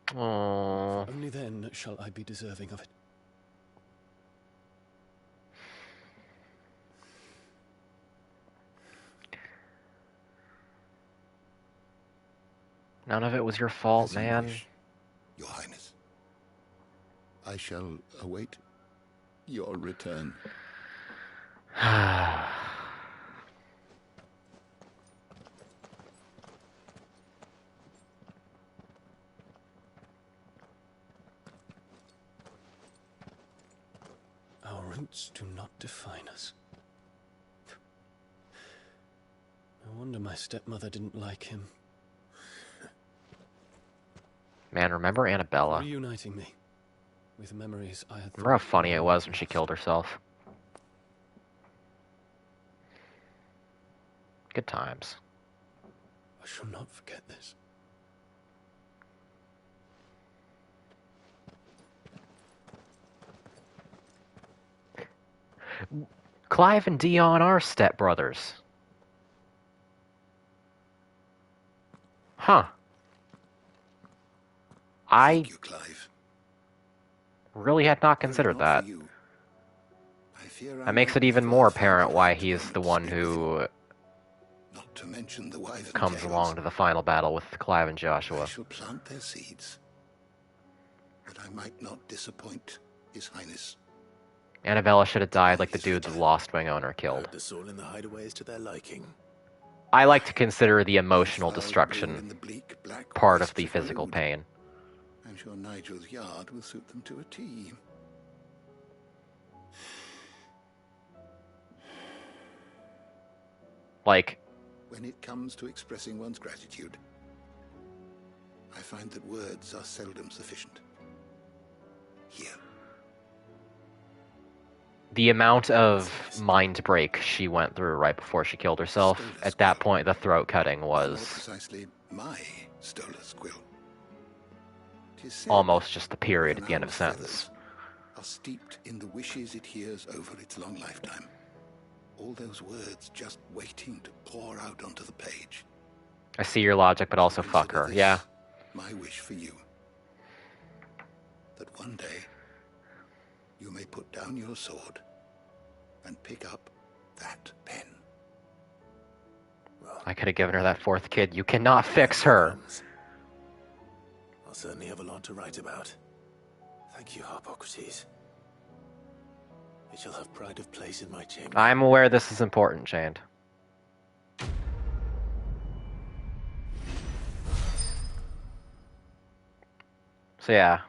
Aww. Only then shall I be deserving of it. None of it was your fault, As you man. wish, Your Highness. I shall await your return. Our roots do not define us. No wonder my stepmother didn't like him. Man, remember Annabella? Reuniting me with memories I had. Remember how funny it was when she killed herself? Good times. I shall not forget this. Clive and Dion are stepbrothers. Huh. Thank you, Clive. Really had not considered Were it not that. for you, I fear I That makes might it even never more have found apparent why the he's the one who not to mention the wyvern comes tails. along to the final battle with Clive and Joshua. I shall plant their seeds, that I might not disappoint His Highness. Annabella should have died like the dude the Lost Wing owner killed. Hope the soil in the hideaway is to their liking. I like to consider the emotional Flowers destruction bloom in the bleak, black part of wastes the physical road. pain. I'm sure Nigel's yard will suit them to a T. Like, When it comes to expressing one's gratitude, I find that words are seldom sufficient. Here, The amount of mind break she went through right before she killed herself, at that point the throat cutting More was precisely, my Stolas quill. 'Tis said almost just the period that at the end of a owl's sentence. feathers are steeped in the wishes it hears over its long lifetime. All those words just waiting to pour out onto the page. I see your logic, but also fuck Consider her. this Yeah. my wish for you. That one day you may put down your sword and pick up that pen. I could have given her that fourth kid. You cannot fix her. I'll certainly have a lot to write about. Thank you, Harpocrates. It shall have pride of place in my chamber. I'm aware this is important, Shand. So yeah.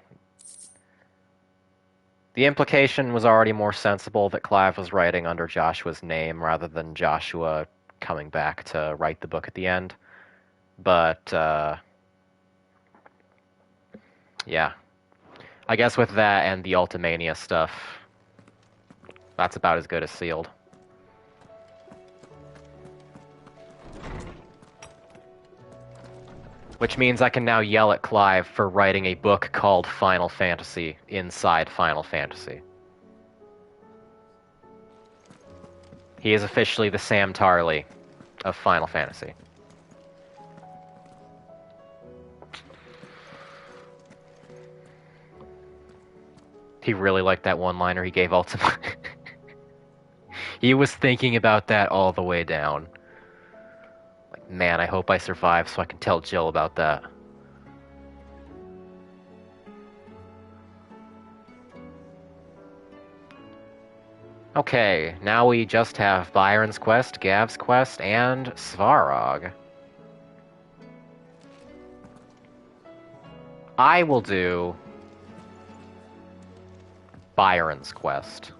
The implication was already more sensible that Clive was writing under Joshua's name rather than Joshua coming back to write the book at the end. But, yeah. I guess with that and the Ultimania stuff, that's about as good as sealed. Which means I can now yell at Clive for writing a book called Final Fantasy inside Final Fantasy. He is officially the Sam Tarley of Final Fantasy. He really liked that one-liner he gave Ultima. He was thinking about that all the way down. Like, man, I hope I survive so I can tell Jill about that. Okay, now we just have Byron's quest, Gav's quest, and Svarog. I will do Byron's quest,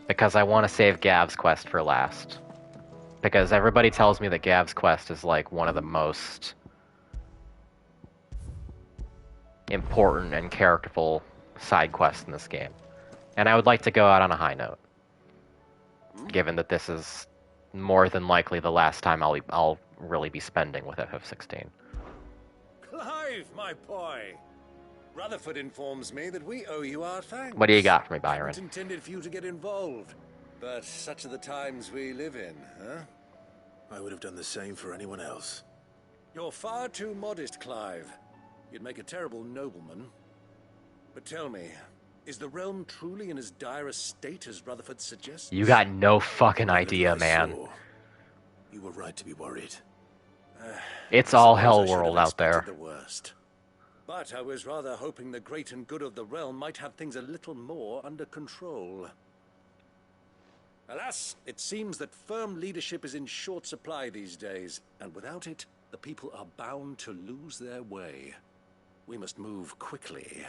because I want to save Gav's quest for last. Because everybody tells me that Gav's quest is like one of the most important and characterful side quests in this game. And I would like to go out on a high note, given that this is more than likely the last time I'll really be spending with FF16. Clive, my boy! Rutherford informs me that we owe you our thanks. What do you got for me, Byron? Hadn't intended for you to get involved, but such are the times we live in, huh? I would have done the same for anyone else. You're far too modest, Clive. You'd make a terrible nobleman. But tell me, is the realm truly in as dire a state as Rutherford suggests? You got no fucking idea, man. You were right to be worried. It's all hell world out there. The worst. But I was rather hoping the great and good of the realm might have things a little more under control. Alas, it seems that firm leadership is in short supply these days, and without it, the people are bound to lose their way. We must move quickly.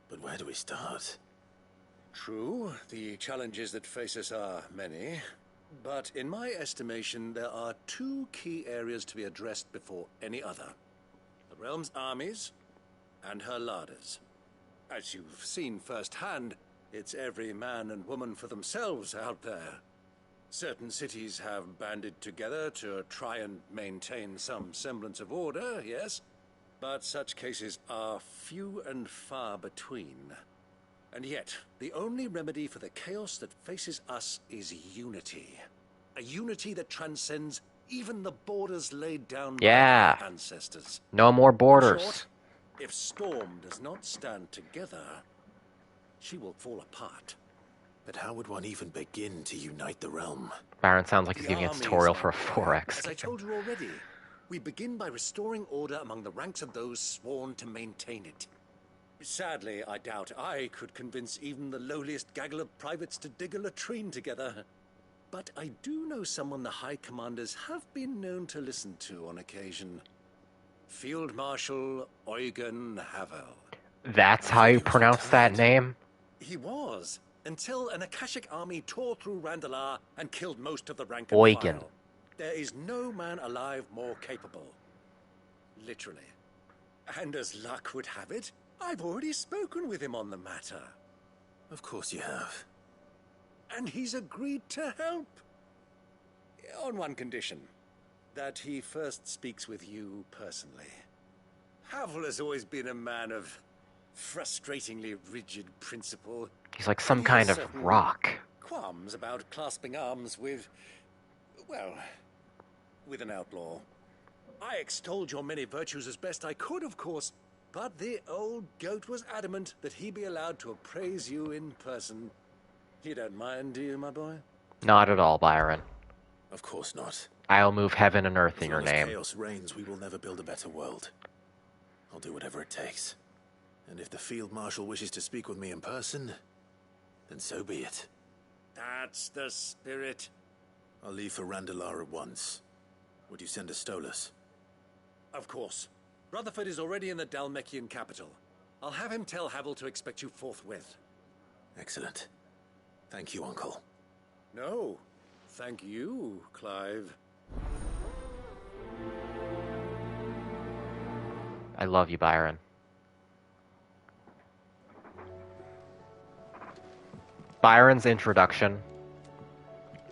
But where do we start? True, the challenges that face us are many, but in my estimation, there are two key areas to be addressed before any other. The realm's armies and her larders. As you've seen firsthand, it's every man and woman for themselves out there. Certain cities have banded together to try and maintain some semblance of order, yes, but such cases are few and far between. And yet, the only remedy for the chaos that faces us is unity. A unity that transcends even the borders laid down by our ancestors. No more borders. In short, if Storm does not stand together, she will fall apart. But how would one even begin to unite the realm? Byron sounds like he's giving a tutorial for a 4X. As I told you already, we begin by restoring order among the ranks of those sworn to maintain it. Sadly, I doubt I could convince even the lowliest gaggle of privates to dig a latrine together. But I do know someone the High Commanders have been known to listen to on occasion. Field Marshal Eugen Havel. That's how you pronounce that name? He was, until an Akashic army tore through Randalar and killed most of the rank and Eugen. file. There is no man alive more capable. Literally. And as luck would have it, I've already spoken with him on the matter. Of course you have. and he's agreed to help. On one condition, that he first speaks with you personally. Havel has always been a man of frustratingly rigid principle. He's like some kind of rock. Qualms about clasping arms with, well, with an outlaw. I extolled your many virtues as best I could, of course, but the old goat was adamant that he be allowed to appraise you in person. You don't mind, do you, my boy? Not at all, Byron. Of course not. I'll move heaven and earth in your name. As chaos reigns, we will never build a better world. I'll do whatever it takes. And if the Field Marshal wishes to speak with me in person, then so be it. That's the spirit. I'll leave for Randalar at once. Would you send a Stolas? Of course. Rutherford is already in the Dalmekian capital. I'll have him tell Havel to expect you forthwith. Excellent. Thank you, Uncle. No, thank you, Clive. I love you, Byron. Byron's introduction,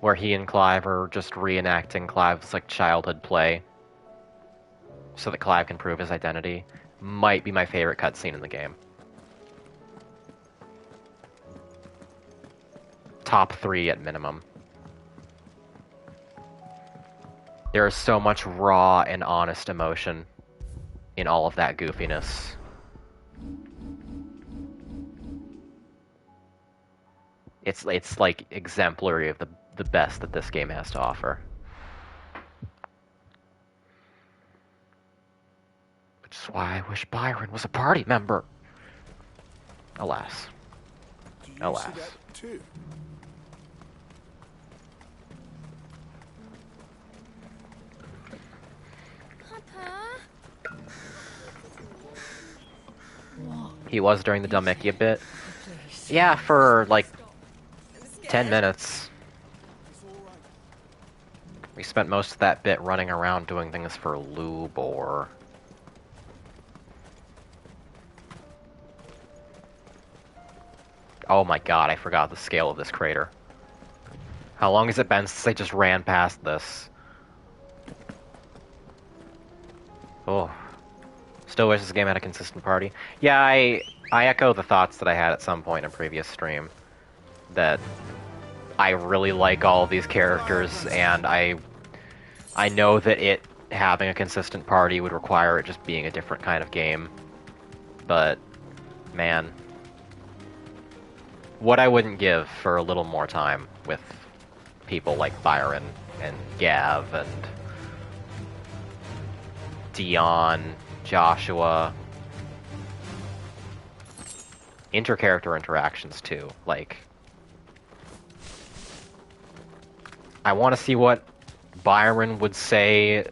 where he and Clive are just reenacting Clive's like childhood play, so that Clive can prove his identity, might be my favorite cutscene in the game. Top 3 at minimum. There is so much raw and honest emotion in all of that goofiness. It's like exemplary of the best that this game has to offer. Which is why I wish Byron was a party member. Alas. Alas. See that too? Papa? He was during the Dalmekia bit. Yeah, for like 10 minutes. We spent most of that bit running around doing things for lube or... Oh my god, I forgot the scale of this crater. How long has it been since I just ran past this? Oh. Still wish this game had a consistent party. Yeah, I echo the thoughts that I had at some point in a previous stream. That I really like all of these characters, and I know that it having a consistent party would require it just being a different kind of game. But, man. What I wouldn't give for a little more time with people like Byron and Gav and Dion, Joshua. Inter-character interactions too, like... I want to see what Byron would say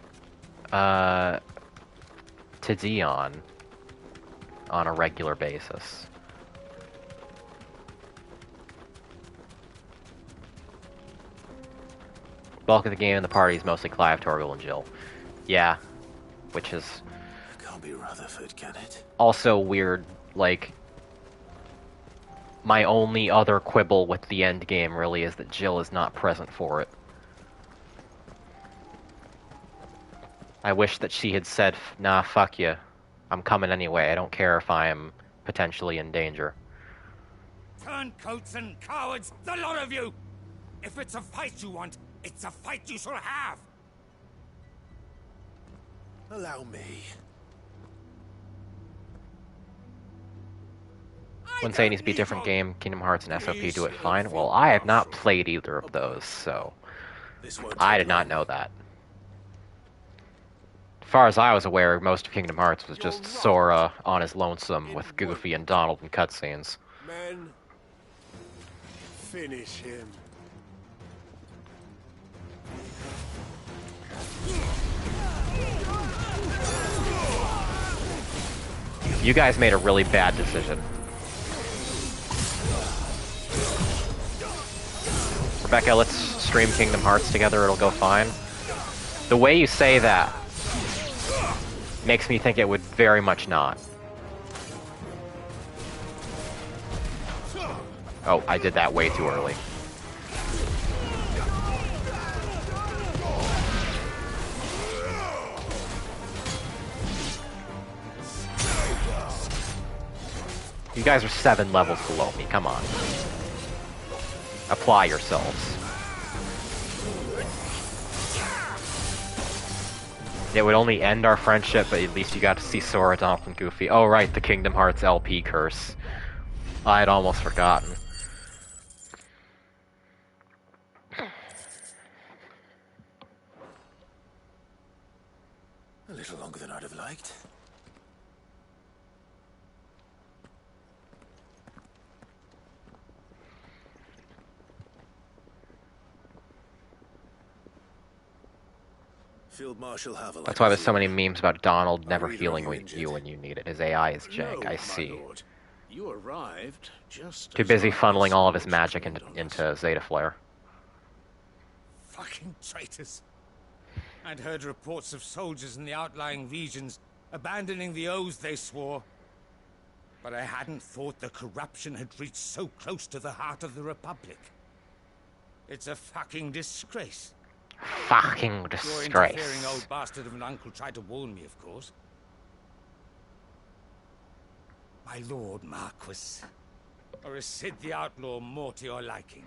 to Dion on a regular basis. Bulk of the game and the party is mostly Clive, Torgal, and Jill. Yeah, which is... Can't be Rutherford, can it? Also weird, like... My only other quibble with the end game really is that Jill is not present for it. I wish that she had said, nah, fuck you. I'm coming anyway. I don't care if I'm potentially in danger. Turncoats and cowards, the lot of you! If it's a fight you want, it's a fight you shall have! Allow me. Wouldn't say it needs to be a different game. Kingdom Hearts and SOP do it fine. Well, I have not played either of those, so... I did not know that. As far as I was aware, most of Kingdom Hearts was just Sora on his lonesome with Goofy and Donald in cutscenes. Men, finish him. You guys made a really bad decision. Rebecca, let's stream Kingdom Hearts together, it'll go fine. The way you say that makes me think it would very much not. Oh, I did that way too early. You guys are 7 levels below me, come on. Apply yourselves. It would only end our friendship, but at least you got to see Sora, Donald, and Goofy. Oh right, the Kingdom Hearts LP curse. I had almost forgotten. A little longer than I'd have liked. Field Marshal Haviland. That's why there's so many memes about Donald never feeling you when you need it. His AI is jank, I see. Lord. You arrived just Too busy funneling all of his magic into Zeta Flare. Fucking traitors. I'd heard reports of soldiers in the outlying regions abandoning the oaths they swore. But I hadn't thought the corruption had reached so close to the heart of the Republic. It's a fucking disgrace. Fucking disgrace. Your interfering old bastard of an uncle tried to warn me, of course. My lord Marquis. Or is Sid the Outlaw more to your liking?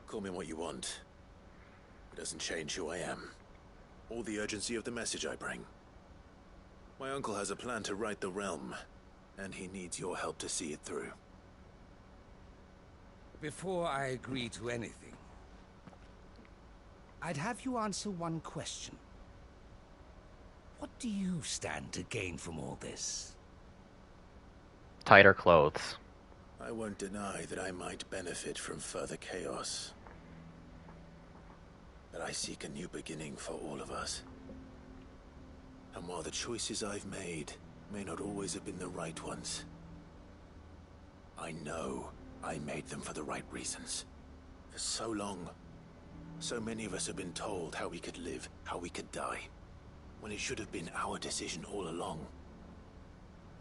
Call me what you want. It doesn't change who I am. Or the urgency of the message I bring. My uncle has a plan to right the realm, and he needs your help to see it through. Before I agree to anything, I'd have you answer one question. What do you stand to gain from all this? Tighter clothes. I won't deny that I might benefit from further chaos. But I seek a new beginning for all of us. And while the choices I've made may not always have been the right ones, I know I made them for the right reasons. For so long, so many of us have been told how we could live, how we could die, when it should have been our decision all along.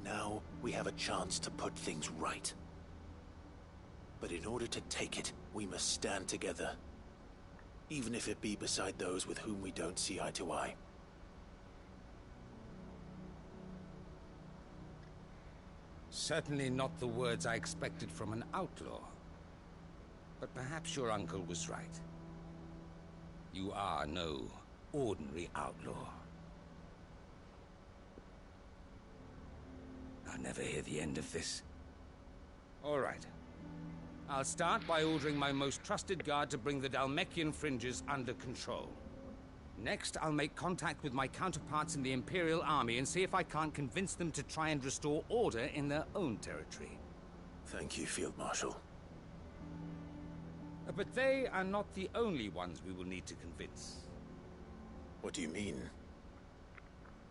Now we have a chance to put things right. But in order to take it, we must stand together. Even if it be beside those with whom we don't see eye to eye. Certainly not the words I expected from an outlaw. But perhaps your uncle was right. You are no ordinary outlaw. I'll never hear the end of this. All right. I'll start by ordering my most trusted guard to bring the Dhalmekian fringes under control. Next, I'll make contact with my counterparts in the Imperial Army and see if I can't convince them to try and restore order in their own territory. Thank you, Field Marshal. But they are not the only ones we will need to convince. What do you mean?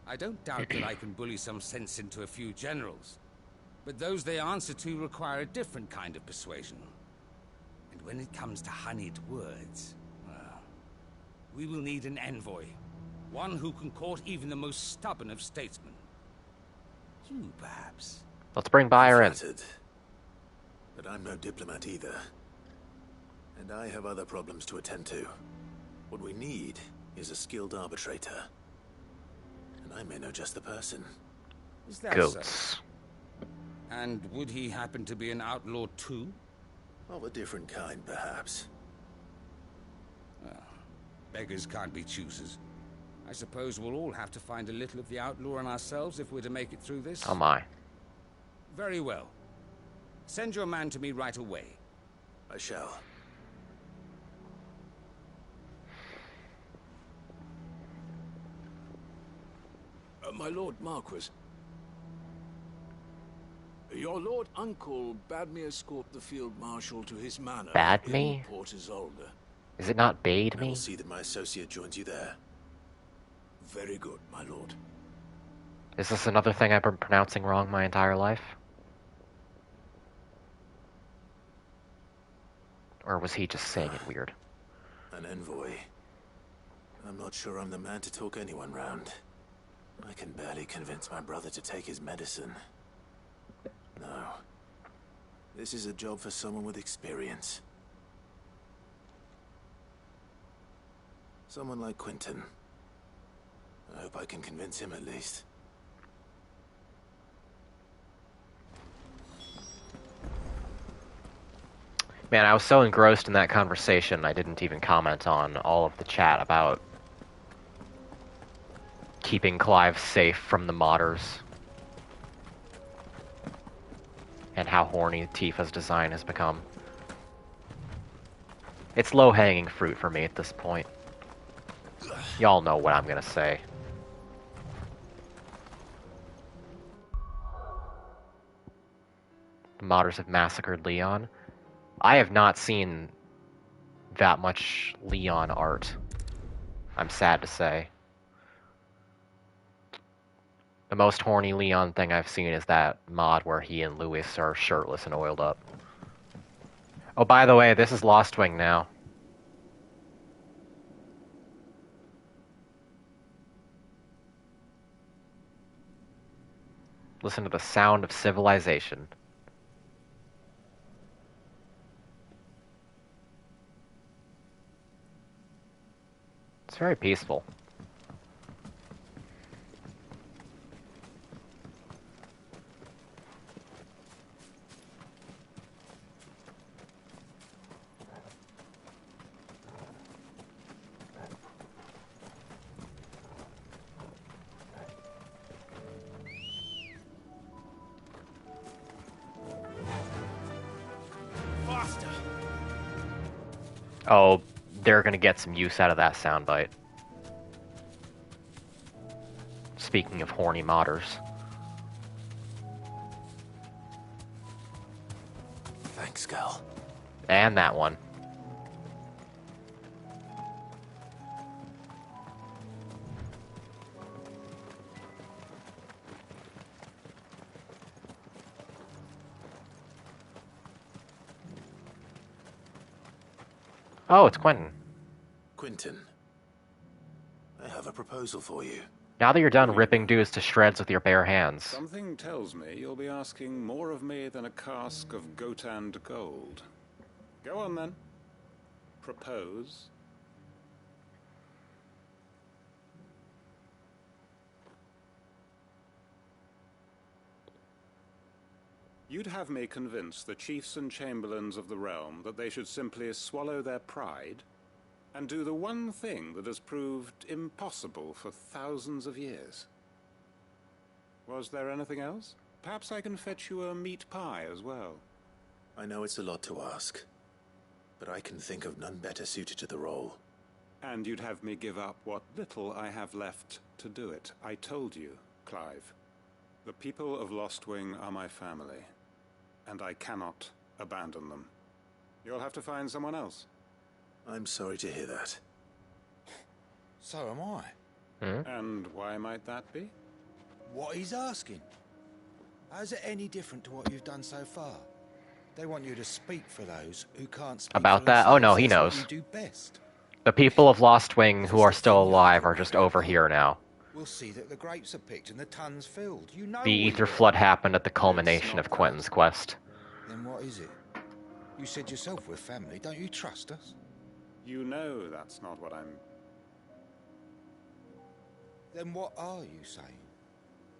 I don't doubt that I can bully some sense into a few generals. But those they answer to require a different kind of persuasion. And when it comes to honeyed words, well, we will need an envoy. One who can court even the most stubborn of statesmen. You, perhaps. Let's bring Byron. But I'm no diplomat either. And I have other problems to attend to. What we need is a skilled arbitrator. And I may know just the person. Is that Goats. so? And would he happen to be an outlaw too? Of a different kind, perhaps. Well, beggars can't be choosers. I suppose we'll all have to find a little of the outlaw in ourselves if we're to make it through this. Oh my. Very well. Send your man to me right away. I shall. My Lord Marquis. Your Lord Uncle bade me escort the Field Marshal to his manor. Bade me? Port Isolde. Is it not bade I me? will see that my associate joins you there. Very good, my lord. Is this another thing I've been pronouncing wrong my entire life? Or was he just saying it weird? An envoy. I'm not sure I'm the man to talk anyone round. I can barely convince my brother to take his medicine. No. This is a job for someone with experience. Someone like Quentin. I hope I can convince him at least. Man, I was so engrossed in that conversation, I didn't even comment on all of the chat about keeping Clive safe from the modders. And how horny Tifa's design has become. It's low-hanging fruit for me at this point. Y'all know what I'm gonna say. The modders have massacred Leon. I have not seen that much Leon art. I'm sad to say. The most horny Leon thing I've seen is that mod where he and Louis are shirtless and oiled up. Oh, by the way, this is Lost Wing now. Listen to the sound of civilization. It's very peaceful. Oh, they're gonna get some use out of that soundbite. Speaking of horny modders. Thanks, Gal. And that one. Oh, it's Quentin. Quentin, I have a proposal for you. Now that you're done ripping dudes to shreds with your bare hands. Something tells me you'll be asking more of me than a cask of Gotand gold. Go on, then. Propose. You'd have me convince the chiefs and chamberlains of the realm that they should simply swallow their pride and do the one thing that has proved impossible for thousands of years. Was there anything else? Perhaps I can fetch you a meat pie as well. I know it's a lot to ask, but I can think of none better suited to the role. And you'd have me give up what little I have left to do it. I told you, Clive. The people of Lostwing are my family, and I cannot abandon them. You'll have to find someone else. I'm sorry to hear that. So am I. And why might that be? What he's asking. How's it any different to what you've done so far? They want you to speak for those who can't speak About for that? Oh no, he themselves. knows. That's what you do best. The people of Lost Wing who are still alive are just over here now. We'll see that the grapes are picked and the tons filled. You know The Ether Flood happened at the culmination of Quentin's quest. Then what is it? You said yourself we're family. Don't you trust us? You know that's not what I'm... Then what are you saying?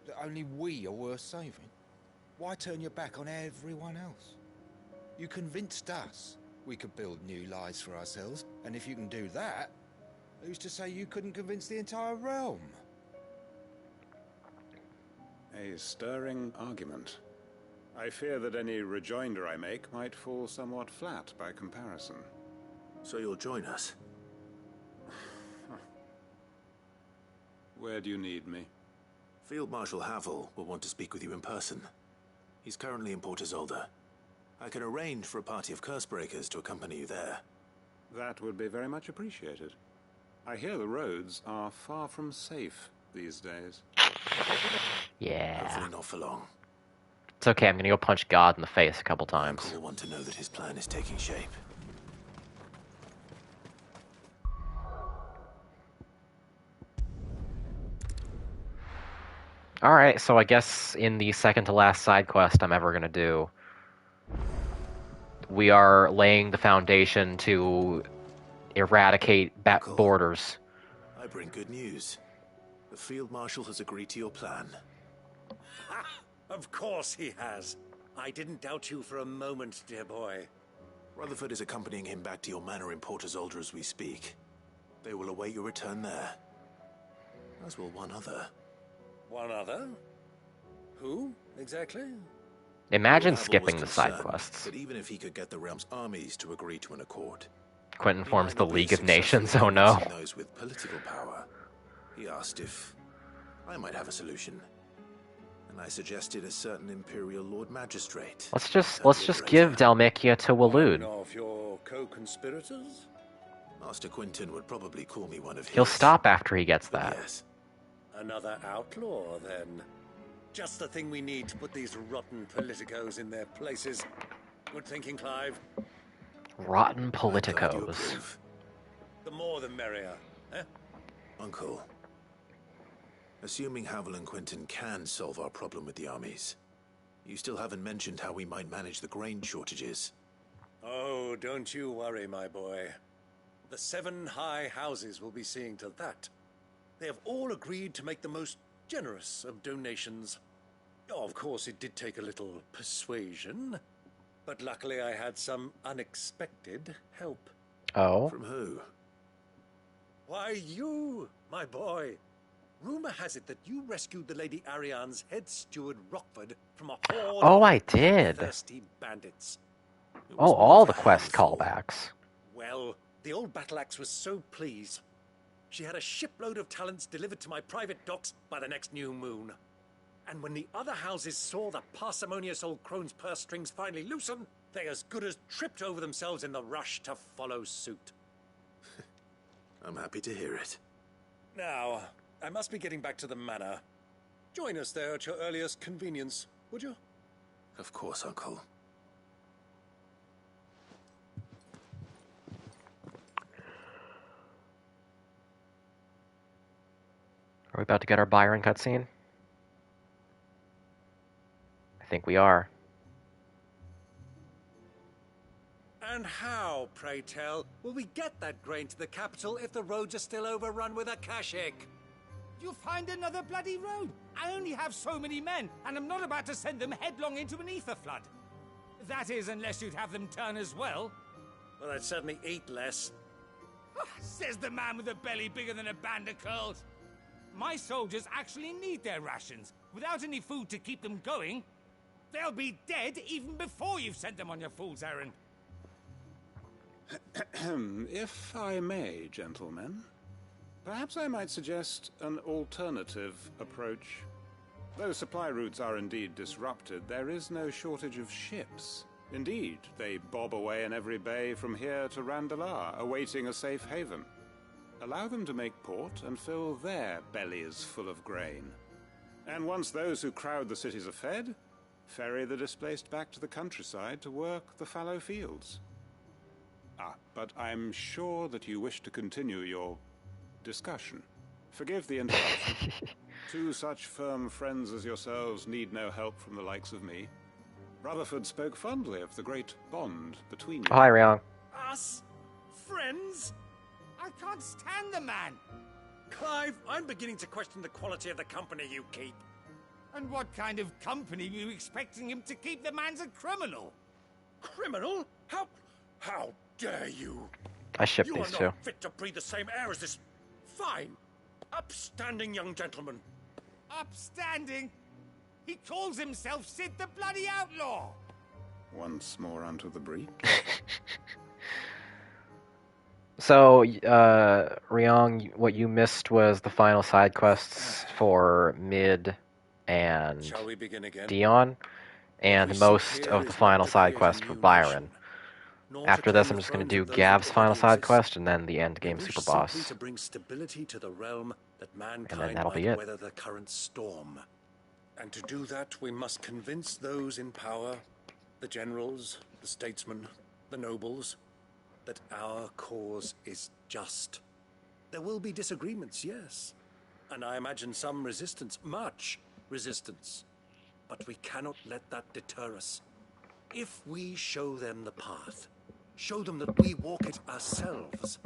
That only we are worth saving? Why turn your back on everyone else? You convinced us we could build new lives for ourselves, and if you can do that, who's to say you couldn't convince the entire realm? A stirring argument. I fear that any rejoinder I make might fall somewhat flat by comparison. So you'll join us? Where do you need me? Field Marshal Havel will want to speak with you in person. He's currently in Port Isolde. I can arrange for a party of Cursebreakers to accompany you there. That would be very much appreciated. I hear the roads are far from safe these days. Yeah. Hopefully not for long. It's okay, I'm gonna go punch God in the face a couple times. Uncle will want to know that his plan is taking shape. Alright, so I guess in the second to last side quest I'm ever gonna do, we are laying the foundation to eradicate borders. I bring good news. The Field Marshal has agreed to your plan. Ha! Of course he has. I didn't doubt you for a moment, dear boy. Rutherford is accompanying him back to your manor in Port Isolde as we speak. They will await your return there. As will one other. One other? Who, exactly? Imagine Havel skipping was the side concerned quests. that even if he could get the realm's armies to agree to an accord, Quentin he forms might the not be League of successful Nations, in oh no. convincing those with political power. He asked if I might have a solution, and I suggested a certain Imperial Lord Magistrate. Let's just give Dalmacia to Waloed. One of your co-conspirators? Master Quinton would probably call me one of his. He'll stop after he gets that. Yes. Another outlaw, then. Just the thing we need to put these rotten politicos in their places. Good thinking, Clive. Rotten I'm glad you politicos. approve. The more the merrier, eh? Uncle, assuming Havel and Quinton can solve our problem with the armies, you still haven't mentioned how we might manage the grain shortages. Oh, don't you worry, my boy. The 7 high houses will be seeing to that. They have all agreed to make the most generous of donations. Oh, of course, it did take a little persuasion, but luckily I had some unexpected help. Oh? From who? Why, you, my boy. Rumor has it that you rescued the Lady Ariane's head steward Rockford from a horde Oh, I of did. thirsty bandits. Oh, all the quest callbacks. Well, the old battle axe was so pleased. She had a shipload of talents delivered to my private docks by the next new moon. And when the other houses saw the parsimonious old crone's purse strings finally loosen, they as good as tripped over themselves in the rush to follow suit. I'm happy to hear it. Now, I must be getting back to the manor. Join us there at your earliest convenience, would you? Of course, Uncle. Are we about to get our Byron cutscene? I think we are. And how, pray tell, will we get that grain to the capital if the roads are still overrun with Akashic? You'll find another bloody road. I only have so many men, and I'm not about to send them headlong into an ether flood. That is, unless you'd have them turn as well. Well, I'd certainly eat less. Says the man with a belly bigger than a band of curls. My soldiers actually need their rations. Without any food to keep them going, they'll be dead even before you've sent them on your fool's errand. If I may, gentlemen, perhaps I might suggest an alternative approach. Though supply routes are indeed disrupted, there is no shortage of ships. Indeed, they bob away in every bay from here to Randalar, awaiting a safe haven. Allow them to make port and fill their bellies full of grain. And once those who crowd the cities are fed, ferry the displaced back to the countryside to work the fallow fields. But I'm sure that you wish to continue your discussion. Forgive the interruption. 2 such firm friends as yourselves need no help from the likes of me. Rutherford spoke fondly of the great bond between you. Oh, hi, Ryong. Us? Friends? I can't stand the man. Clive, I'm beginning to question the quality of the company you keep. And what kind of company were you expecting him to keep? The man's a criminal. Criminal? How dare you? I ship You these are two. not fit to breathe the same air as this fine, upstanding young gentleman. Upstanding? He calls himself Sid the Bloody Outlaw. Once more onto the breach. So, Ryong, what you missed was the final side quests for Mid and Shall we begin again? Dion, and most of the final side quests for Byron. After this, I'm just going to do Gav's final side quest and then the end game super boss. To bring stability to the realm that mankind And then that'll be might it. weather the current storm. And to do that, we must convince those in power, the generals, the statesmen, the nobles, that our cause is just. There will be disagreements, yes. And I imagine some resistance, much resistance. But we cannot let that deter us. If we show them the path, show them that we walk it ourselves,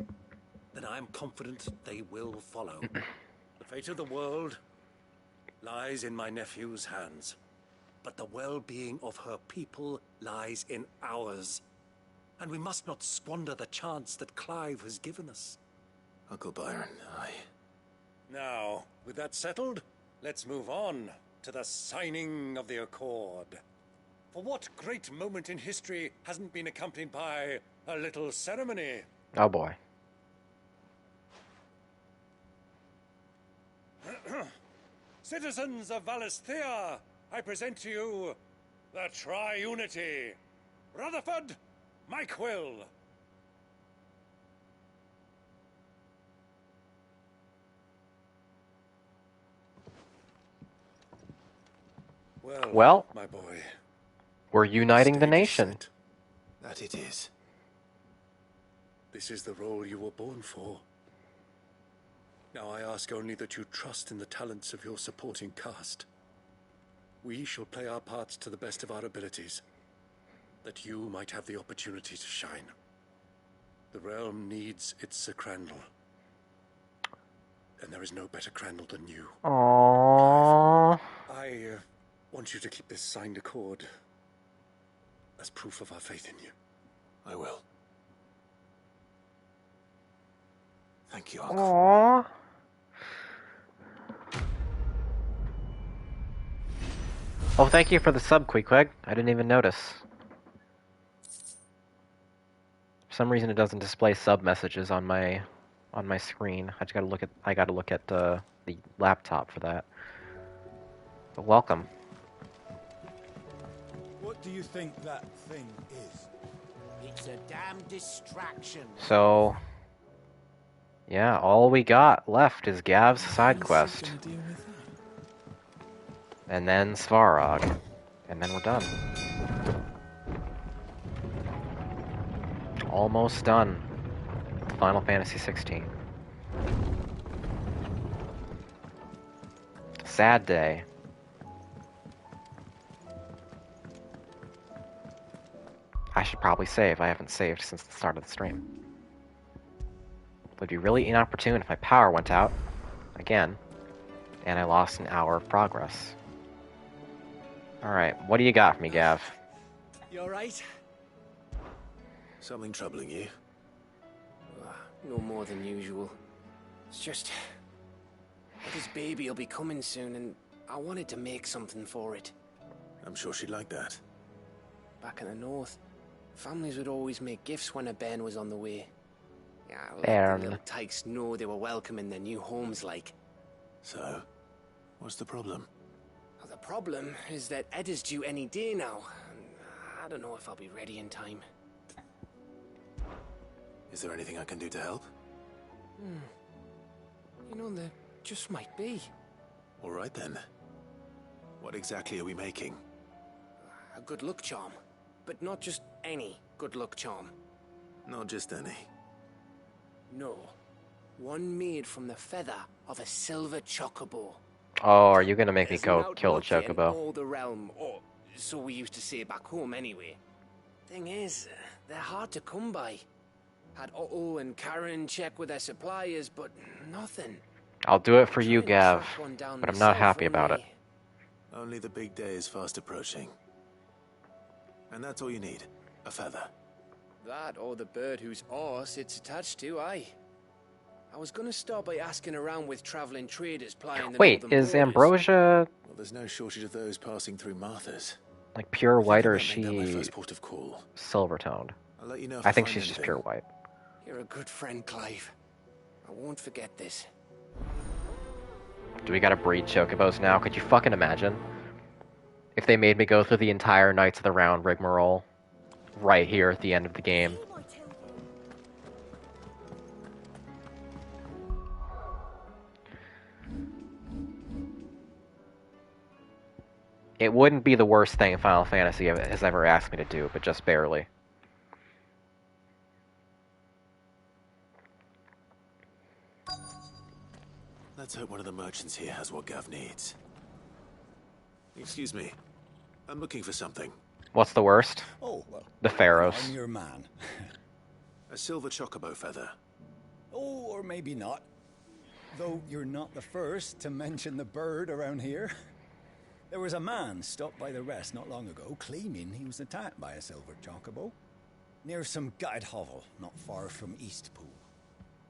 then I am confident they will follow. The fate of the world lies in my nephew's hands, but the well-being of her people lies in ours. and we must not squander the chance that Clive has given us. Uncle Byron, Now, with that settled, let's move on to the signing of the Accord. For what great moment in history hasn't been accompanied by a little ceremony? Oh boy. Citizens of Valisthea, I present to you the Triunity. Rutherford, Mike Will. Well, my boy, we're uniting the nation. That it is. This is the role you were born for. Now I ask only that you trust in the talents of your supporting cast. We shall play our parts to the best of our abilities, that you might have the opportunity to shine. The realm needs its Sir Crandall, and there is no better Crandall than you. Aww. I want you to keep this signed accord as proof of our faith in you. I will. Thank you, Uncle. Aww. Oh, thank you for the sub, Queequeg. I didn't even notice. For some reason, it doesn't display sub messages on my screen. I gotta look at the laptop for that. But welcome. What do you think that thing is? It's a damn distraction. So, yeah, all we got left is Gav's side quest. And then Svarog. And then we're done. Almost done. Final Fantasy 16. Sad day. I should probably save. I haven't saved since the start of the stream. It would be really inopportune if my power went out again and I lost an hour of progress. Alright, what do you got for me, Gav? You alright? Something troubling you? No more than usual. It's just... this baby will be coming soon, and I wanted to make something for it. I'm sure she'd like that. Back in the north, families would always make gifts when a bairn was on the way. Yeah, Bairn. the little tykes know they were welcome in their new homes, like. So, what's the problem? Well, the problem is that Ed is due any day now. And I don't know if I'll be ready in time. Is there anything I can do to help? You know, there just might be. All right then. What exactly are we making? A good luck charm. But not just any good luck charm. Not just any. No. One made from the feather of a silver chocobo. Oh, are you gonna make me There's go an kill a outlook in chocobo? all the realm, or so we used to say back home anyway. Thing is, they're hard to come by. Had Otto and Karen check with their suppliers, but nothing. I'll do it for you, Gav, but I'm not happy about it. Only the big day is fast approaching. And that's all you need. A feather. That or the bird whose arse it's attached to, aye. I was gonna start by asking around with traveling traders plying the Wait, northern is borders. Ambrosia Well, there's no shortage of those passing through Martha's. like pure white, or is Make that my she first port of call. silver toned? I'll let you know if I think find she's just anything. pure white. You're a good friend, Clive. I won't forget this. Do we gotta breed chocobos now? Could you fucking imagine? If they made me go through the entire Knights of the Round rigmarole right here at the end of the game. It wouldn't be the worst thing Final Fantasy has ever asked me to do, but just barely. Let's hope one of the merchants here has what Gav needs. Excuse me. I'm looking for something. What's the worst? Oh, well, The Pharaohs. I'm your man. A silver chocobo feather. Oh, or maybe not. Though you're not the first to mention the bird around here. There was a man stopped by the rest not long ago claiming he was attacked by a silver chocobo. near some gutted hovel not far from Eastpool.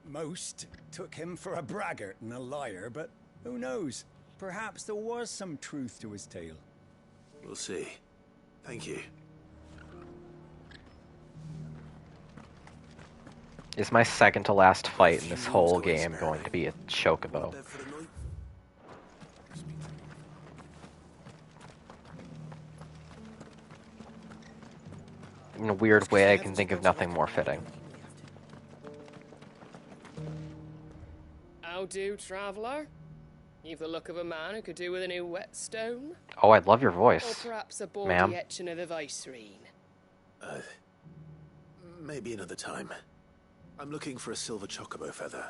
Most took him for a braggart and a liar, but who knows? Perhaps there was some truth to his tale. We'll see. Thank you. Is my second to last fight in this whole game going to be a chocobo? In a weird way, I can think of nothing more fitting. How do, traveller? You've the look of a man who could do with a new whetstone. Oh, I love your Or voice, perhaps a ma'am. bawdy etching of the Viceroy. Maybe another time. I'm looking for a silver chocobo feather.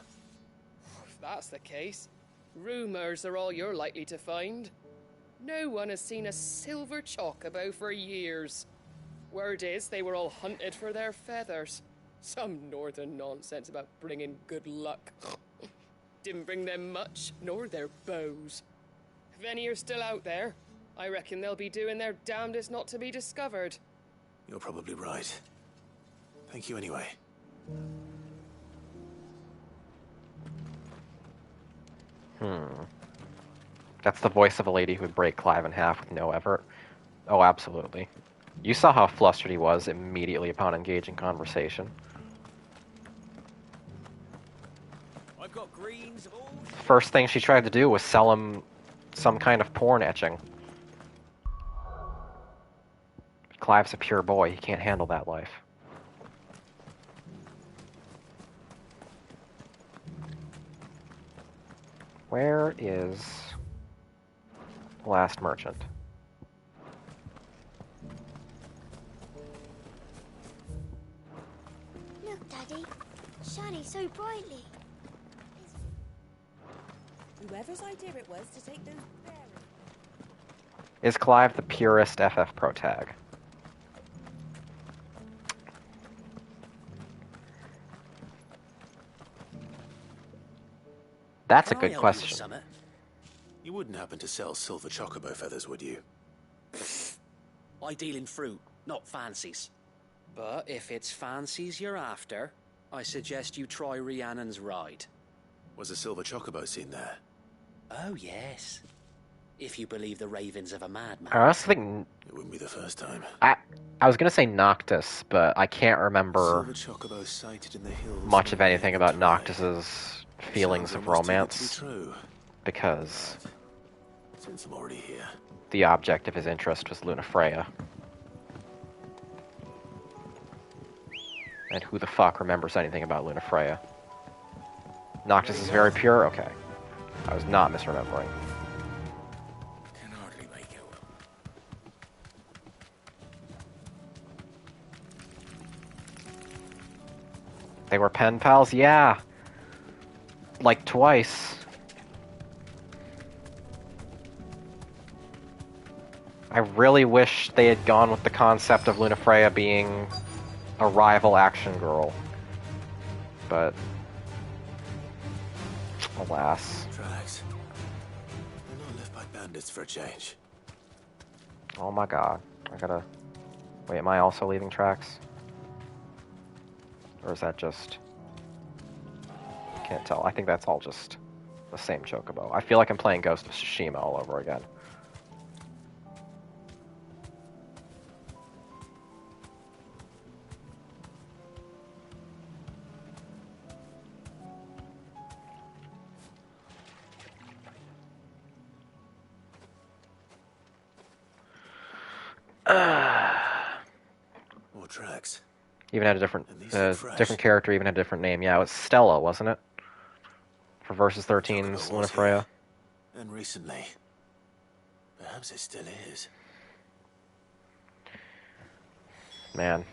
If that's the case, rumours are all you're likely to find. No one has seen a silver chocobo for years. Word is they were all hunted for their feathers. Some northern nonsense about bringing good luck. Didn't bring them much, nor their bows. If any are still out there, I reckon they'll be doing their damnedest not to be discovered. You're probably right. Thank you anyway. That's the voice of a lady who would break Clive in half with no effort. Oh, absolutely. You saw how flustered he was immediately upon engaging conversation. I've got greens all... First thing she tried to do was sell him some kind of porn etching. Clive's a pure boy. He can't handle that life. Where is the last merchant? Look, Daddy. Shining so brightly. Whoever's idea it was to take those berries. Is Clive the purest FF Pro tag? That's a good question. You wouldn't happen to sell silver chocobo feathers, would you? I deal in fruit, not fancies. But if it's fancies you're after, I suggest you try Rhiannon's ride. Was a silver chocobo seen there? Oh, yes. If you believe the ravings of a madman. I was thinking... It wouldn't be the first time. I was going to say Noctis, but I can't remember Silver chocobo sighted in the hills much of anything about Noctis's feelings of romance, because since I'm already here, the object of his interest was Lunafreya. And who the fuck remembers anything about Lunafreya? Noctis is very pure? Okay. I was not misremembering. Can hardly make out. They were pen pals? Yeah. Like twice. I really wish they had gone with the concept of Lunafreya being a rival action girl. But alas. Tracks. They're not left by bandits for a change. Oh my god. I gotta... Wait, am I also leaving tracks? Or is that just... Can't tell. I think that's all just the same chocobo. I feel like I'm playing Ghost of Tsushima all over again. More tracks. Even had a different character, even had a different name. Yeah, it was Stella, wasn't it? For Versus 13's Lunafreya. And recently. Perhaps it still is. Man.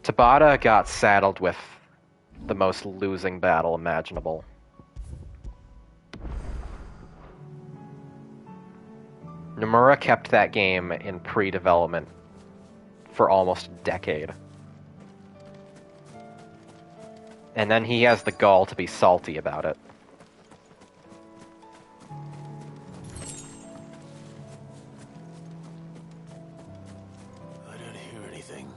Tabata got saddled with the most losing battle imaginable. Nomura kept that game in pre-development for almost a decade. And then he has the gall to be salty about it. I don't hear anything.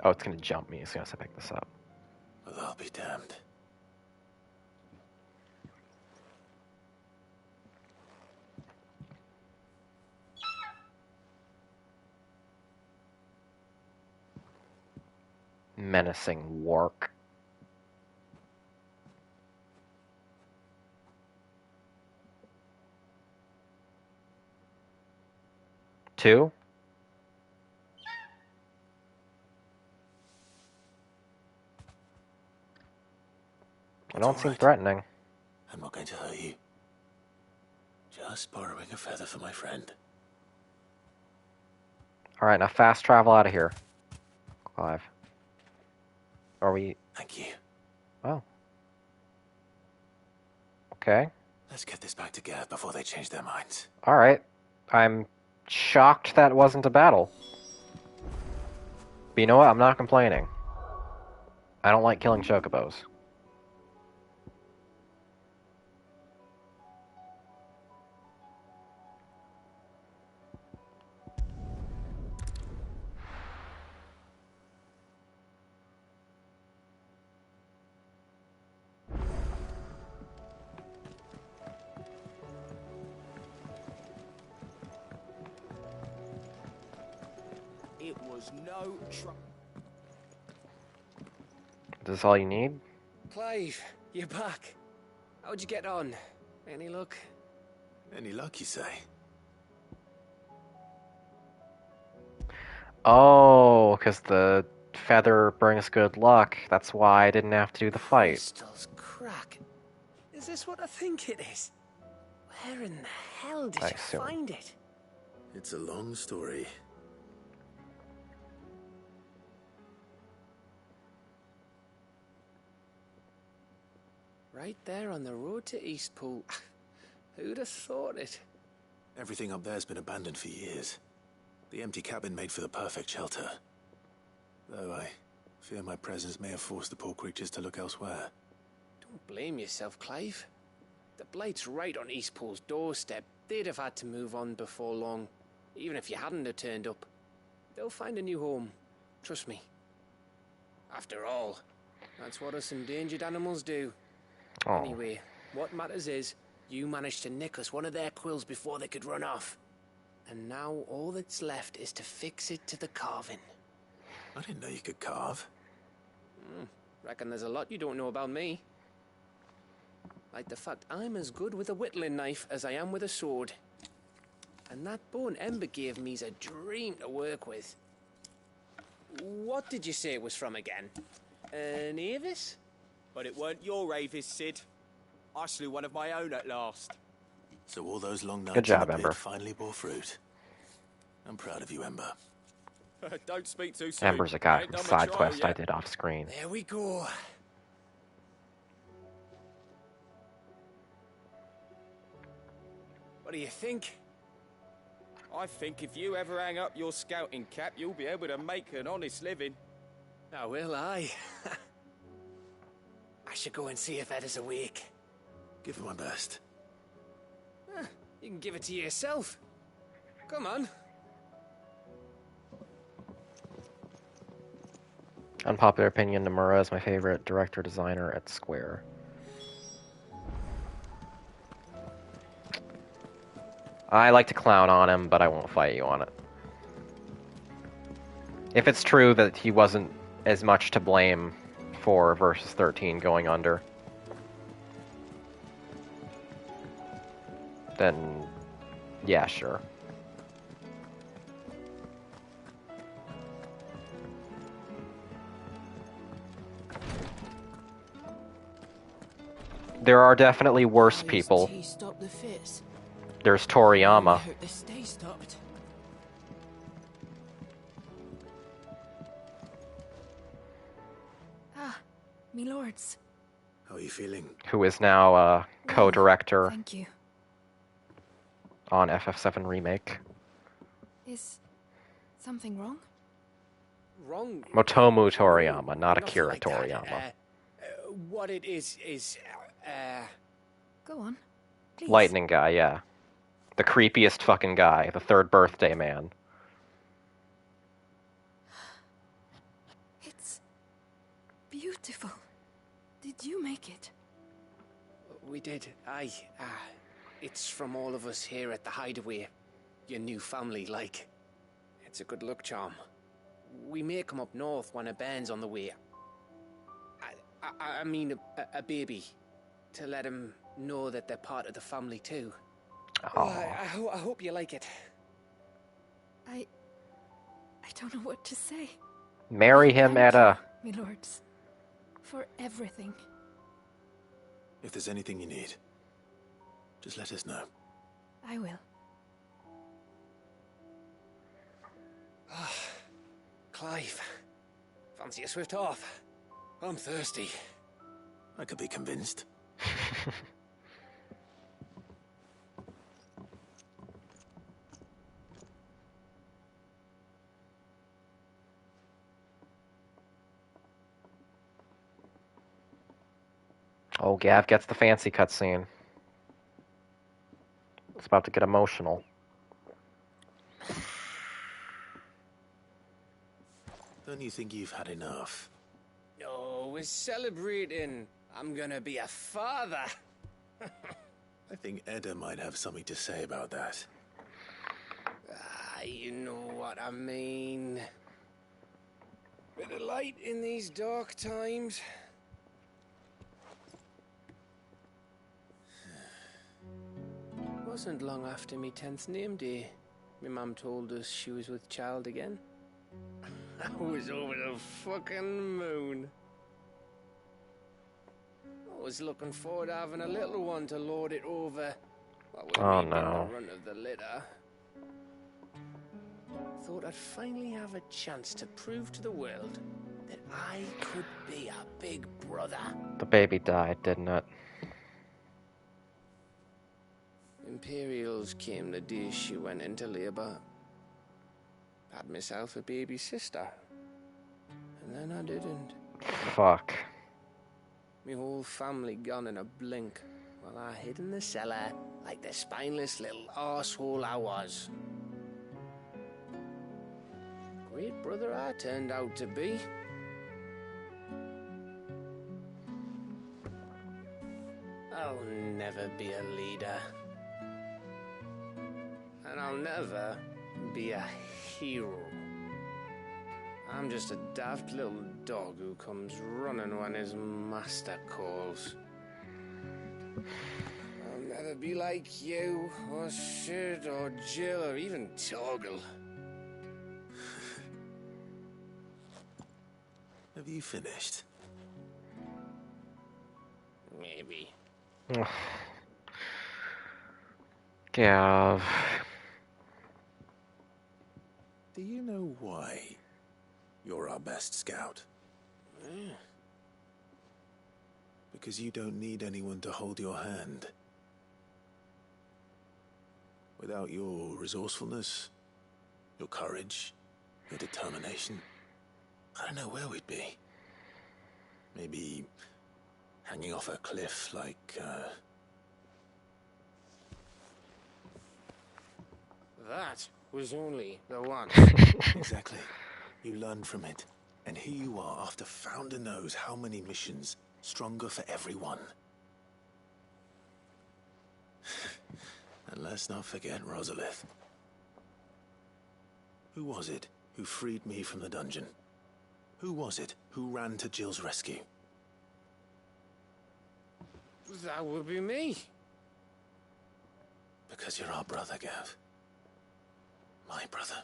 Oh, it's gonna jump me as soon as I pick this up. Well, I'll be damned. Menacing wark. Two? I don't seem threatening. I'm not going to hurt you. Just borrowing a feather for my friend. Alright, now fast travel out of here. Clive. Are we... Thank you. Oh. Okay. Let's get this back to Gav before they change their minds. Alright. I'm shocked that wasn't a battle. But you know what? I'm not complaining. I don't like killing chocobos. It was no trouble. Is this all you need? Clive, you're back. How'd you get on? Any luck? Any luck, you say? Oh, because the feather brings good luck. That's why I didn't have to do the fight. Crystal's crack. Is this what I think it is? Where in the hell did you find it? It's a long story. Right there on the road to Eastpool. Who'd have thought it? Everything up there's been abandoned for years. The empty cabin made for the perfect shelter. Though I fear my presence may have forced the poor creatures to look elsewhere. Don't blame yourself, Clive. The Blight's right on Eastpool's doorstep. They'd have had to move on before long, even if you hadn't have turned up. They'll find a new home. Trust me. After all, that's what us endangered animals do. Oh. Anyway, what matters is, you managed to nick us one of their quills before they could run off. And now all that's left is to fix it to the carving. I didn't know you could carve. Reckon there's a lot you don't know about me. Like the fact I'm as good with a whittling knife as I am with a sword. And that bone Ember gave me's a dream to work with. What did you say it was from again? An Avis? But it weren't your Avis, Sid. I slew one of my own at last. So all those long nights Good job, in the pit Ember. finally bore fruit. I'm proud of you, Ember. Don't speak too soon. Ember's a guy Ain't from done a my side trial quest I yet. did off screen. There we go. What do you think? I think if you ever hang up your scouting cap, you'll be able to make an honest living. Now will I? I should go and see if Ed is awake. Give it my best. You can give it to yourself. Come on. Unpopular opinion, Nomura is my favorite director-designer at Square. I like to clown on him, but I won't fight you on it. If it's true that he wasn't as much to blame for Versus 13 going under, then yeah, sure. There are definitely worse people. Stop the fits. There's Toriyama. I hope the stay stopped. Ah, me lords. How are you feeling? Who is now a co-director Thank you. on FF7 Remake. Is something wrong? Wrong. Motomu Toriyama, not Akira Nothing like that. Toriyama. What it is, Go on. Please. Lightning guy, yeah. The creepiest fucking guy, the third birthday man. beautiful. Did you make it? We did, aye. It's from all of us here at the Hideaway. Your new family, like. It's a good luck charm. We may come up north when a band's on the way. I mean a baby. To let him know that they're part of the family too. Oh. I hope you like it. I don't know what to say. Marry him, Etta. My lords, for everything. If there's anything you need, just let us know. I will. Clive, fancy a swift off? I'm thirsty. I could be convinced. Oh, Gav gets the fancy cutscene. It's about to get emotional. Don't you think you've had enough? No, we're celebrating. I'm gonna be a father. I think Edda might have something to say about that. You know what I mean. Bit of light in these dark times. Wasn't long after me 10th name day. My mum told us she was with child again. I was over the fucking moon. I was looking forward to having a little one to lord it over. Oh no. The run of the litter. Thought I'd finally have a chance to prove to the world that I could be a big brother. The baby died, didn't it? Imperials came the day she went into labour. Had myself a baby sister. And then I didn't. Fuck. My whole family gone in a blink, while I hid in the cellar like the spineless little arsehole I was. Great brother I turned out to be. I'll never be a leader. And I'll never be a hero. I'm just a daft little dog who comes running when his master calls. I'll never be like you, or Sid, or Jill, or even Torgal. Have you finished? Maybe. Gav. Do you know why you're our best scout? Because you don't need anyone to hold your hand. Without your resourcefulness, your courage, your determination, I don't know where we'd be. Maybe hanging off a cliff like, That was only the one. Exactly. You learned from it. And here you are, after founder knows how many missions, stronger for everyone. And let's not forget Rosalith. Who was it who freed me from the dungeon? Who was it who ran to Jill's rescue? That would be me. Because you're our brother, Gav. My brother.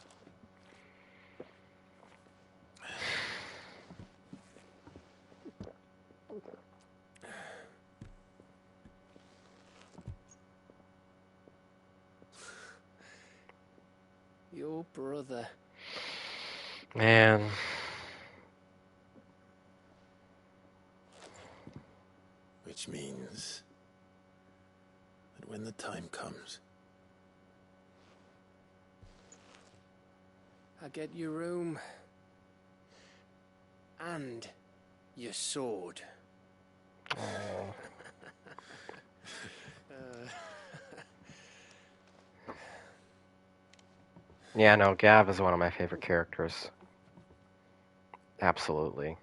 Your brother. Man. Which means that when the time comes, I get your room. And your sword. Yeah, no, Gav is one of my favorite characters. Absolutely.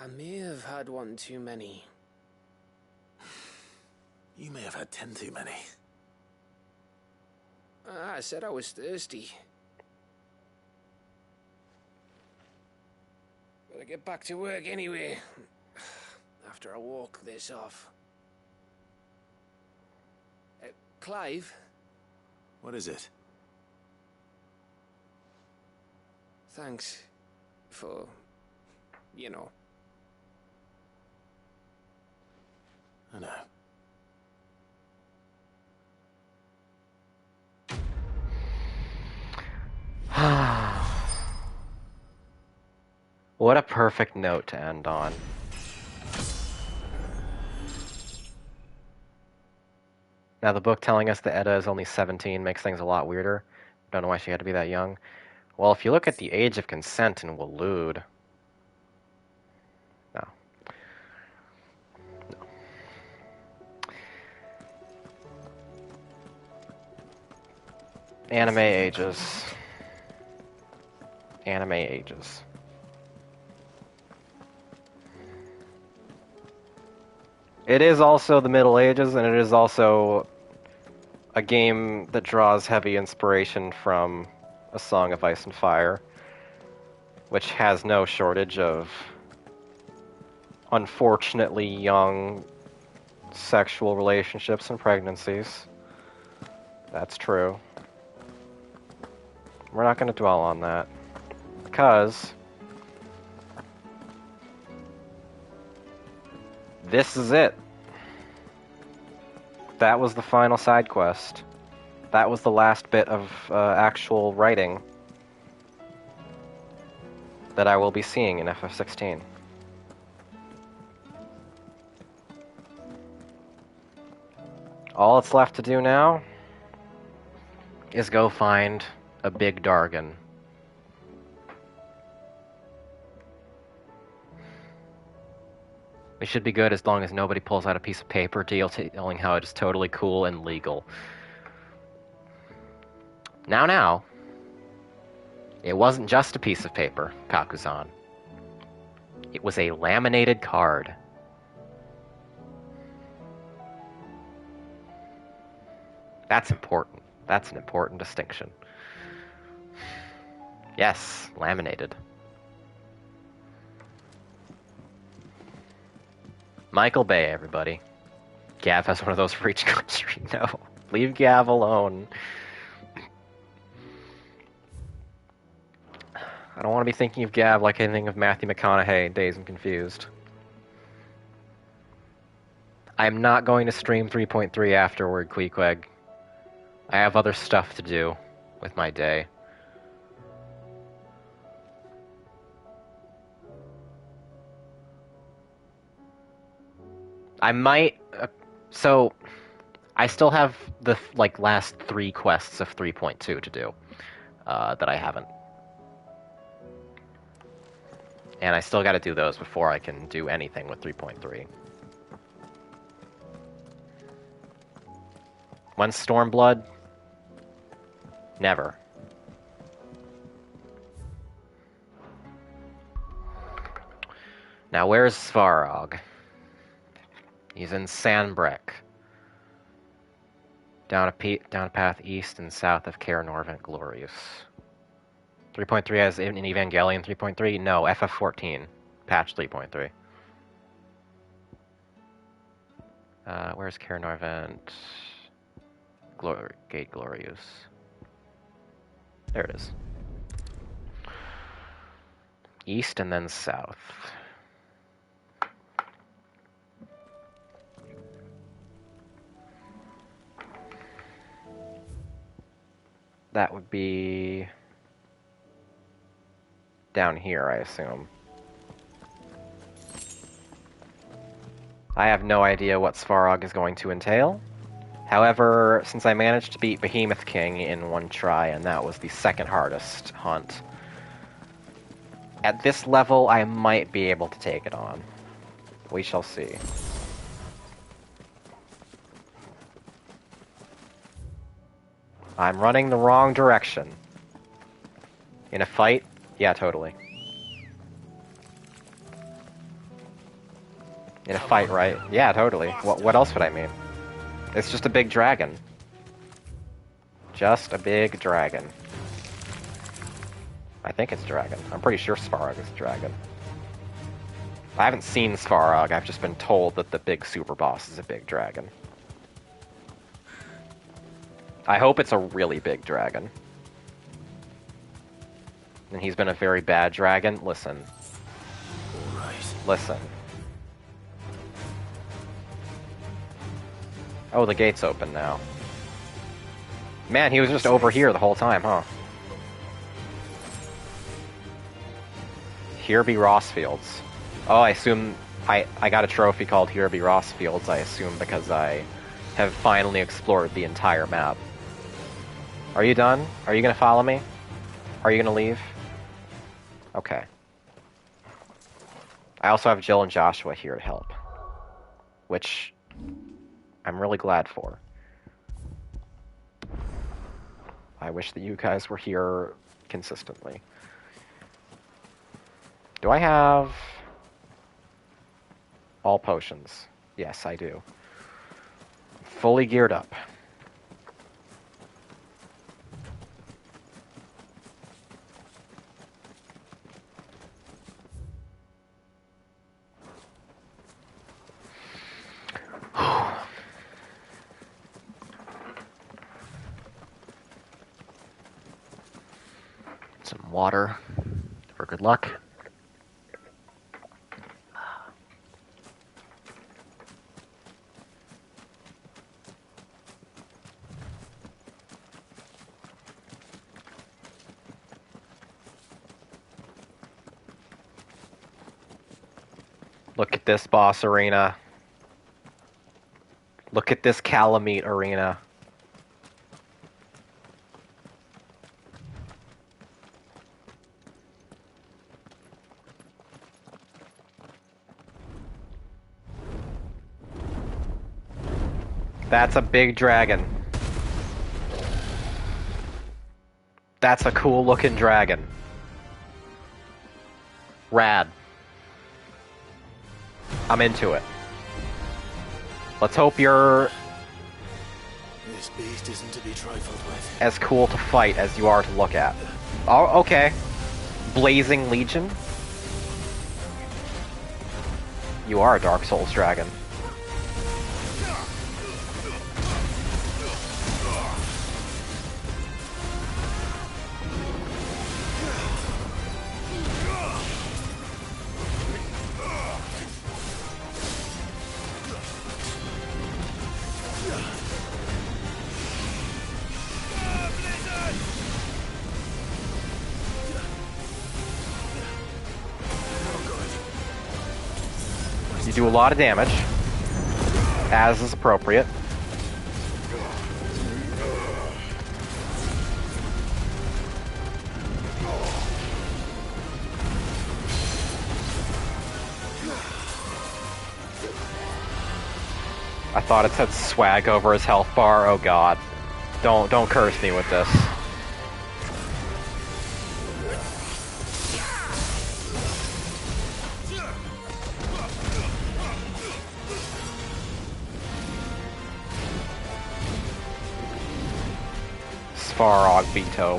I may have had one too many. You may have had 10 too many. I said I was thirsty. Better get back to work anyway. After I walk this off. Clive? What is it? Thanks for, you know. I know. What a perfect note to end on. Now, the book telling us that Edda is only 17 makes things a lot weirder. Don't know why she had to be that young. Well, if you look at the age of consent in Waloed... No. No. Anime ages. Anime ages. It is also the Middle Ages, and it is also a game that draws heavy inspiration from A Song of Ice and Fire, which has no shortage of unfortunately young sexual relationships and pregnancies. That's true. We're not going to dwell on that, because this is it. That was the final side quest. That was the last bit of actual writing that I will be seeing in FF16. All it's left to do now is go find a big Dargon. We should be good as long as nobody pulls out a piece of paper detailing how it is totally cool and legal. Now, it wasn't just a piece of paper, Kakuzan. It was a laminated card. That's important. That's an important distinction. Yes, laminated. Michael Bay, everybody. Gav has one of those for each country. No, leave Gav alone. I don't want to be thinking of Gav like anything of Matthew McConaughey, Dazed and Confused. I'm not going to stream 3.3 afterward, Queequeg. I have other stuff to do with my day. I might... so, I still have the last 3 quests of 3.2 to do that I haven't. And I still got to do those before I can do anything with 3.3. When's Stormblood? Never. Now, where's Svarog? He's in Sandbreck. Down a path east and south of Caer Norvent Glorious. 3.3 has in Evangelion 3.3? No, FF14. Patch 3.3. Where's Caer Norvent? Gate Glorious. There it is. East and then south. That would be down here, I assume. I have no idea what Svarog is going to entail. However, since I managed to beat Behemoth King in one try, and that was the second hardest hunt, at this level I might be able to take it on. We shall see. I'm running the wrong direction. In a fight? Yeah, totally. In a fight, right? Yeah, totally. What else would I mean? It's just a big dragon. Just a big dragon. I think it's dragon. I'm pretty sure Svarog is dragon. I haven't seen Svarog, I've just been told that the big super boss is a big dragon. I hope it's a really big dragon. And he's been a very bad dragon. Listen. Alright. Listen. Oh, the gate's open now. Man, he was just over here the whole time, huh? Here be Rossfields. Oh, I assume I got a trophy called Here be Rossfields, I assume, because I have finally explored the entire map. Are you done? Are you gonna follow me? Are you gonna leave? Okay. I also have Jill and Joshua here to help. Which I'm really glad for. I wish that you guys were here consistently. Do I have all potions? Yes, I do. Fully geared up. Some water for good luck. Look at this boss arena. Look at this Calamite arena. That's a big dragon. That's a cool looking dragon. Rad. I'm into it. Let's hope you're This beast isn't to be trifled with. as cool to fight as you are to look at. Oh, okay. Blazing Legion. You are a Dark Souls dragon. You do a lot of damage, as is appropriate. I thought it said swag over his health bar. Oh god. Don't curse me with this. Svarog Veto.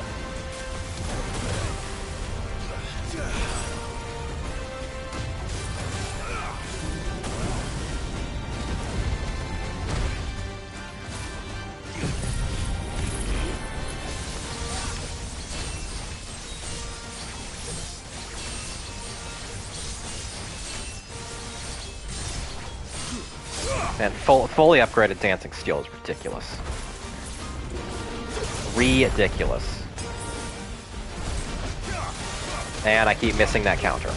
And fully upgraded dancing steel is ridiculous. Ridiculous. And I keep missing that counter.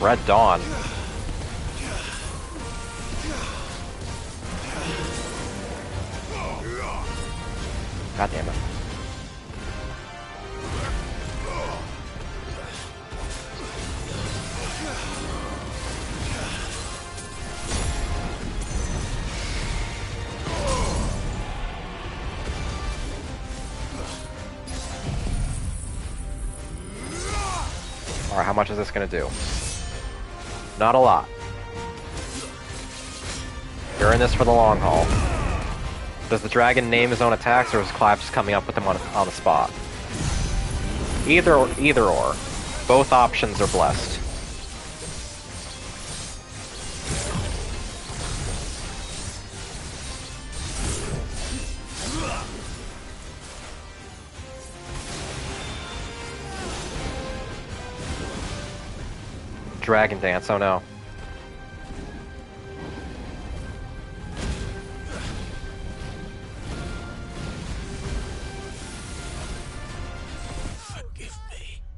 Red Dawn. God damn it. Alright, how much is this gonna do? Not a lot. You're in this for the long haul. Does the dragon name his own attacks, or is Clive just coming up with them on the spot? Either or. Both options are blessed. Dragon dance, oh no.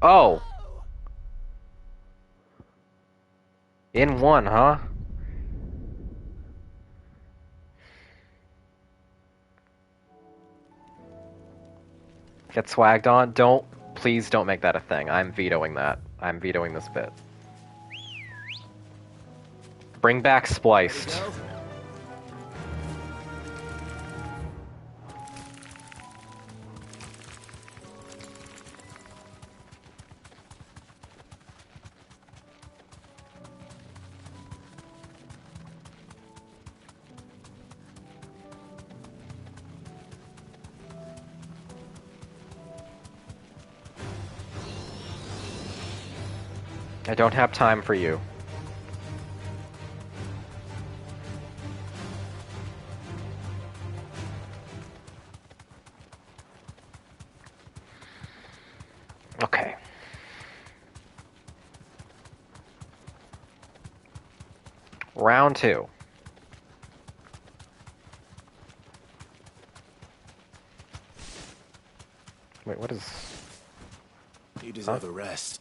Oh! In one, huh? Get swagged on? Please don't make that a thing. I'm vetoing that. I'm vetoing this bit. Bring back Spliced. I don't have time for you. Okay. Round 2. Wait, what is... You deserve a rest.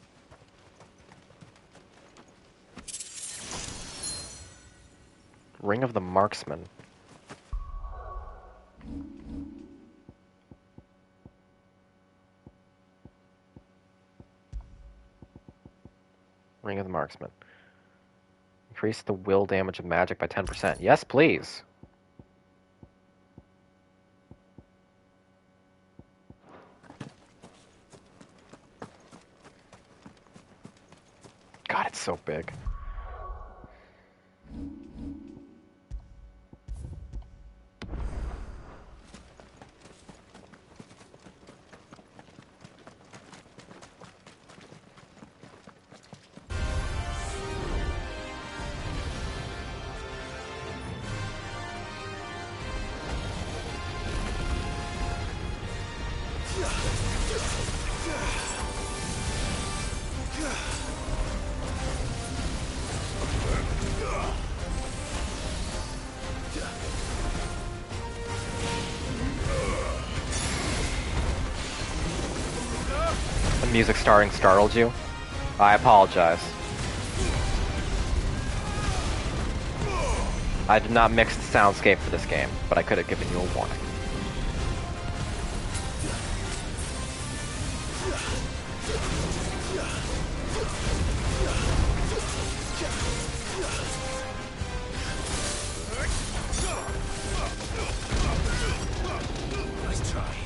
Ring of the Marksman. Ring of the Marksman. Increase the will damage of magic by 10%. Yes, please. God, it's so big. The music startled you? I apologize. I did not mix the soundscape for this game, but I could have given you a warning. Nice try.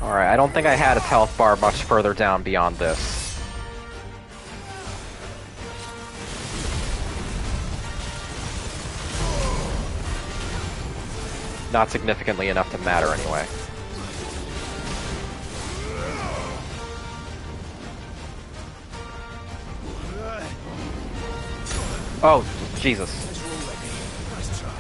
Alright, I don't think I had a health bar much further down beyond this. Not significantly enough to matter anyway. Oh, Jesus. Nice try.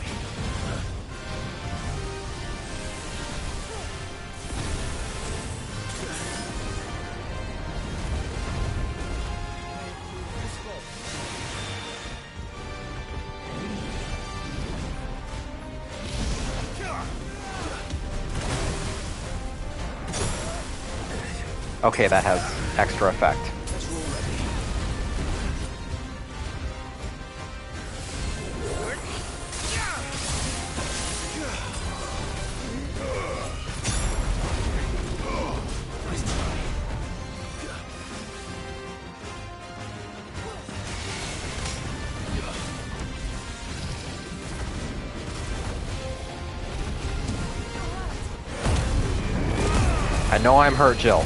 Okay, that has extra effect. I know I'm hurt, Jill.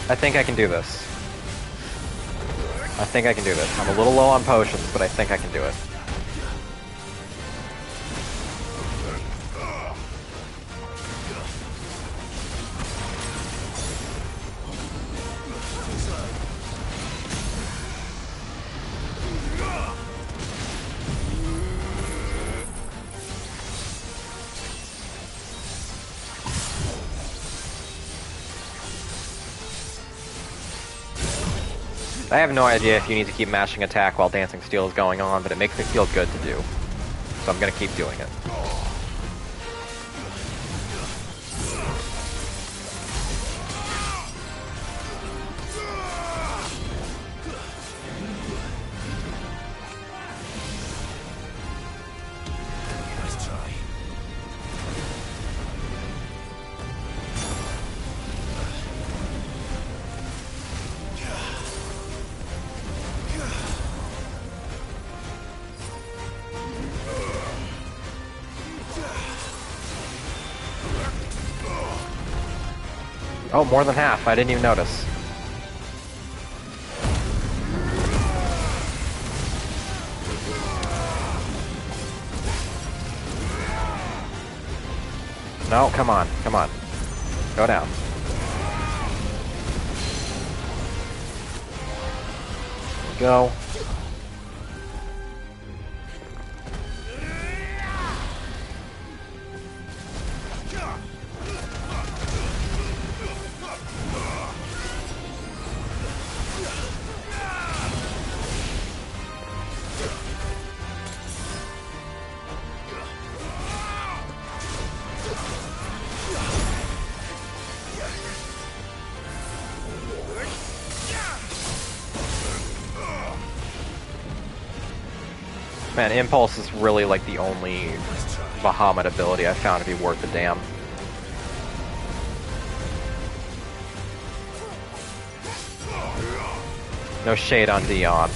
I think I can do this. I think I can do this. I'm a little low on potions, but I think I can do it. I have no idea if you need to keep mashing attack while Dancing Steel is going on, but it makes me feel good to do. So I'm gonna keep doing it. Oh, more than half. I didn't even notice. No, come on. Come on. Go down. Go. Man, Impulse is really like the only Bahamut ability I found to be worth a damn. No shade on Dion.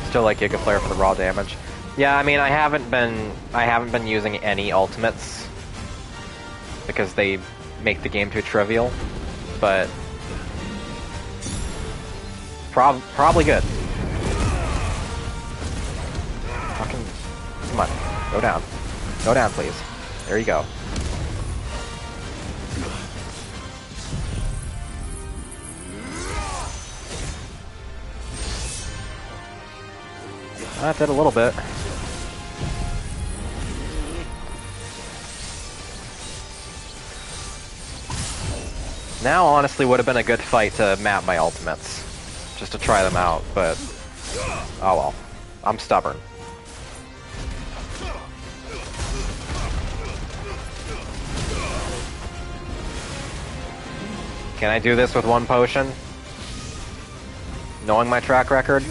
Still like Giga Flare for the raw damage. Yeah, I mean I haven't been using any ultimates because they make the game too trivial, but probably good. Fucking come on, go down, please. There you go. That did a little bit. Now, honestly, would have been a good fight to map my ultimates. just to try them out, but oh well. I'm stubborn. Can I do this with one potion? Knowing my track record?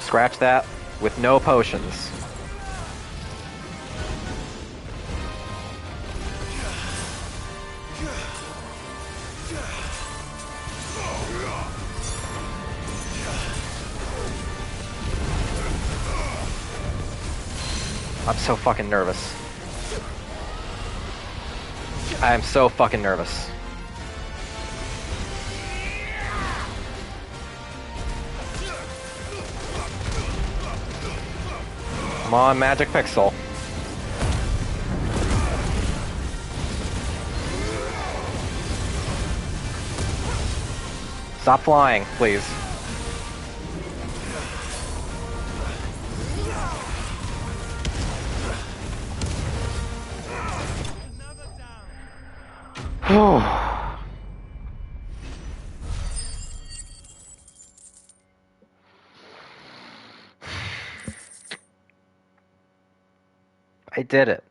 Scratch that with no potions. I'm so fucking nervous. I am so fucking nervous. Come on, Magic Pixel. Stop flying, please. I did it.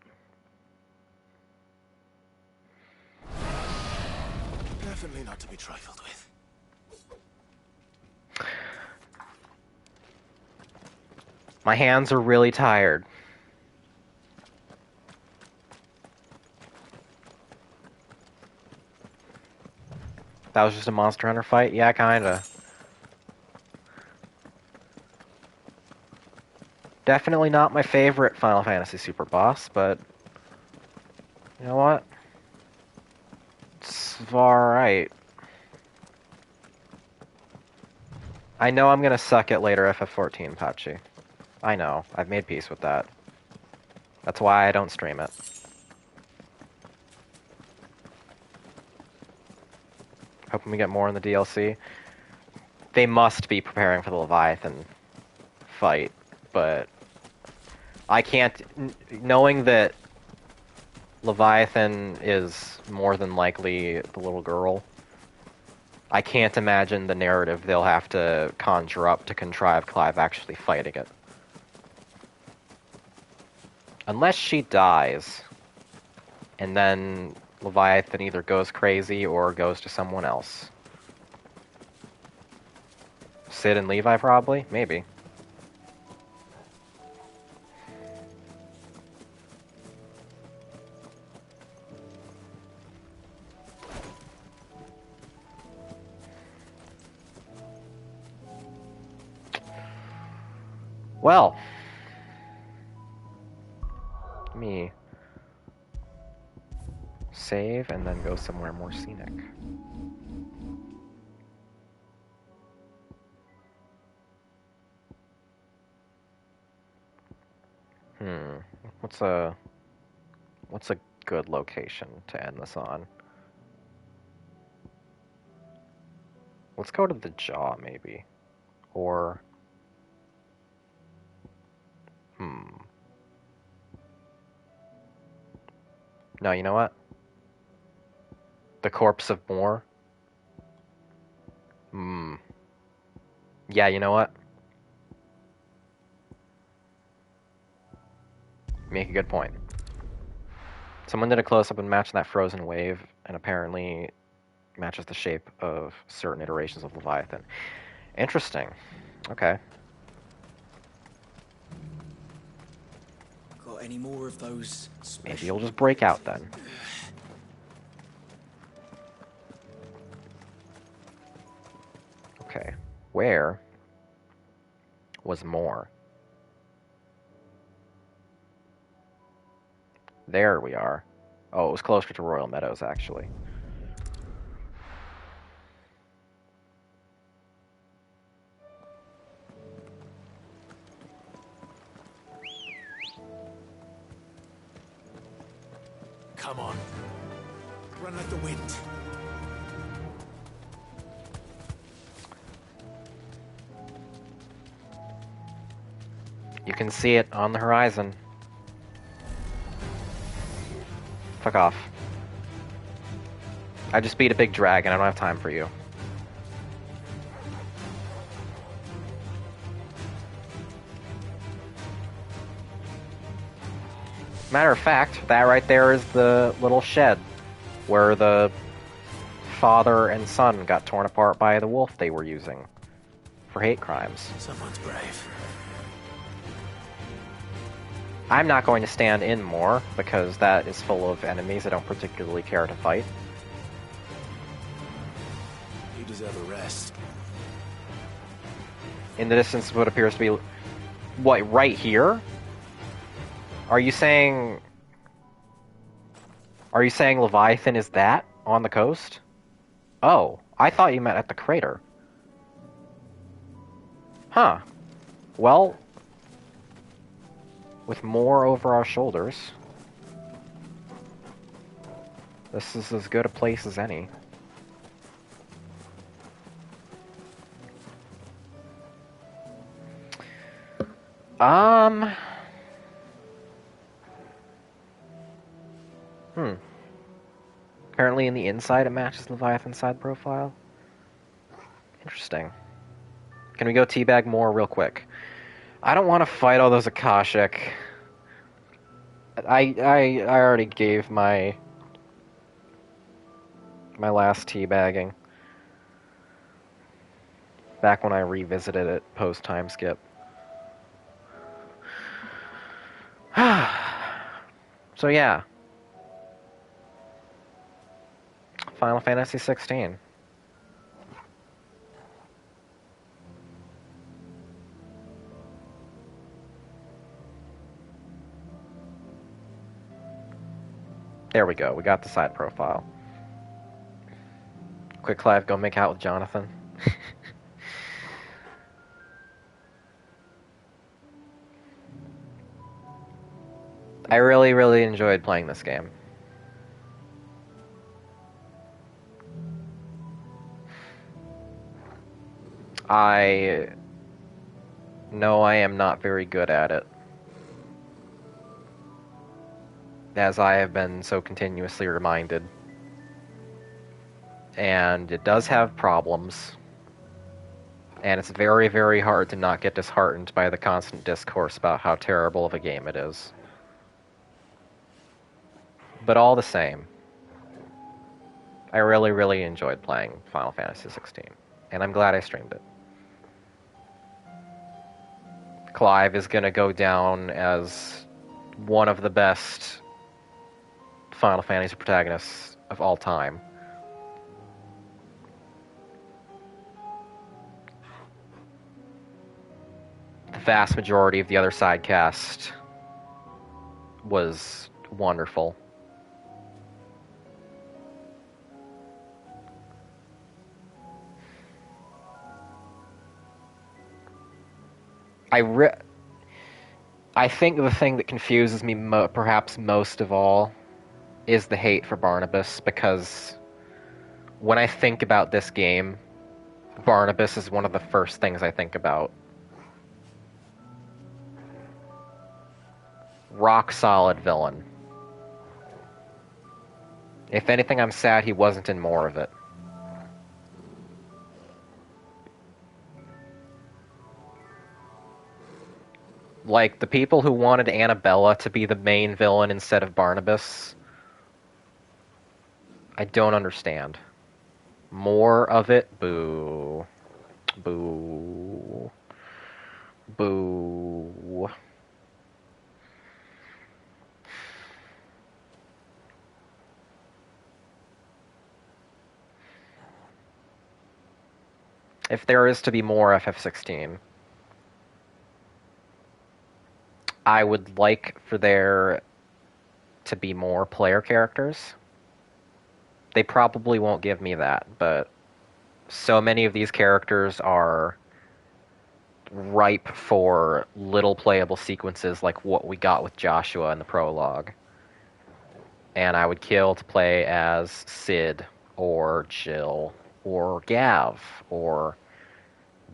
Definitely not to be trifled with. My hands are really tired. That was just a Monster Hunter fight? Yeah, kinda. Definitely not my favorite Final Fantasy Super boss, but you know what? It's alright. I know I'm gonna suck at later FF14, Pachi. I know. I've made peace with that. That's why I don't stream it. Hoping we get more in the DLC. They must be preparing for the Leviathan fight, but I can't... Knowing that Leviathan is more than likely the little girl, I can't imagine the narrative they'll have to conjure up to contrive Clive actually fighting it. Unless she dies, and then Leviathan either goes crazy or goes to someone else. Sid and Levi, probably? Maybe. Well, let me save and then go somewhere more scenic. What's a good location to end this on? Let's go to the Jaw, maybe. Or... No, you know what? The Corpse of Moor? Yeah, you know what? Make a good point. Someone did a close-up and matched that frozen wave, and apparently matches the shape of certain iterations of Leviathan. Interesting. Okay. Got any more of those special... Maybe you'll just break out then. Okay. Where was more? There we are. Oh, it was closer to Royal Meadows, actually. Come on. Run like the wind. You can see it on the horizon. Fuck off. I just beat a big dragon. I don't have time for you. Matter of fact, that right there is the little shed where the father and son got torn apart by the wolf they were using for hate crimes. Someone's brave. I'm not going to stand in more because that is full of enemies I don't particularly care to fight. You deserve a rest. In the distance, what appears to be... What, right here? Are you saying Leviathan is that on the coast? Oh, I thought you meant at the crater. Huh. Well, with more over our shoulders, this is as good a place as any. Apparently in the inside it matches Leviathan's side profile. Interesting. Can we go teabag more real quick? I don't want to fight all those Akashic. I already gave my last teabagging. Back when I revisited it post time skip. So yeah. Final Fantasy 16. There we go. We got the side profile. Quick Clive, go make out with Jonathan. I really, really enjoyed playing this game. I know I am not very good at it, as I have been so continuously reminded. And it does have problems, and it's very, very hard to not get disheartened by the constant discourse about how terrible of a game it is. But all the same, I really, really enjoyed playing Final Fantasy 16, and I'm glad I streamed it. Clive is going to go down as one of the best Final Fantasy protagonists of all time. The vast majority of the other side cast was wonderful. I think the thing that confuses me perhaps most of all is the hate for Barnabas, because when I think about this game, Barnabas is one of the first things I think about. Rock solid villain. If anything, I'm sad he wasn't in more of it. Like, the people who wanted Annabella to be the main villain instead of Barnabas, I don't understand. More of it? Boo. Boo. Boo. If there is to be more FF16, I would like for there to be more player characters. They probably won't give me that, but so many of these characters are ripe for little playable sequences like what we got with Joshua in the prologue. and I would kill to play as Sid, or Jill, or Gav, or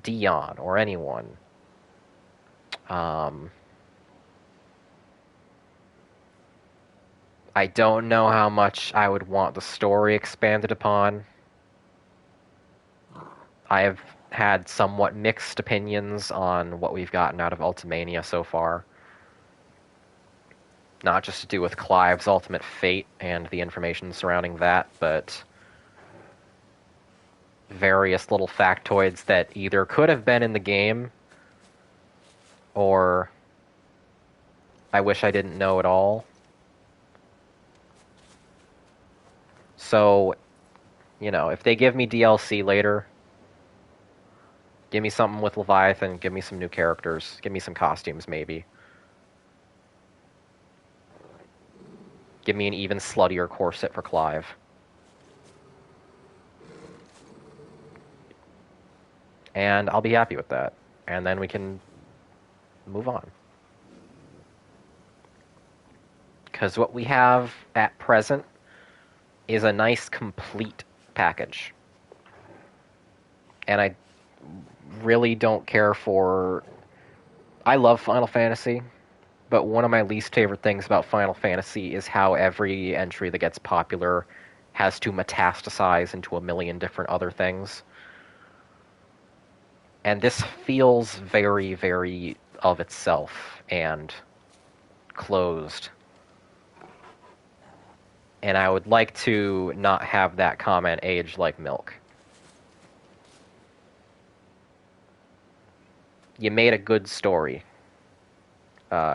Dion, or anyone. I don't know how much I would want the story expanded upon. I have had somewhat mixed opinions on what we've gotten out of Ultimania so far. Not just to do with Clive's ultimate fate and the information surrounding that, but various little factoids that either could have been in the game, or I wish I didn't know at all. So, you know, if they give me DLC later, give me something with Leviathan, give me some new characters, give me some costumes maybe. Give me an even sluttier corset for Clive. And I'll be happy with that. And then we can move on. Because what we have at present is a nice, complete package. And I really don't care for... I love Final Fantasy, but one of my least favorite things about Final Fantasy is how every entry that gets popular has to metastasize into a million different other things. And this feels very, very of itself and closed. And I would like to not have that comment age like milk. You made a good story.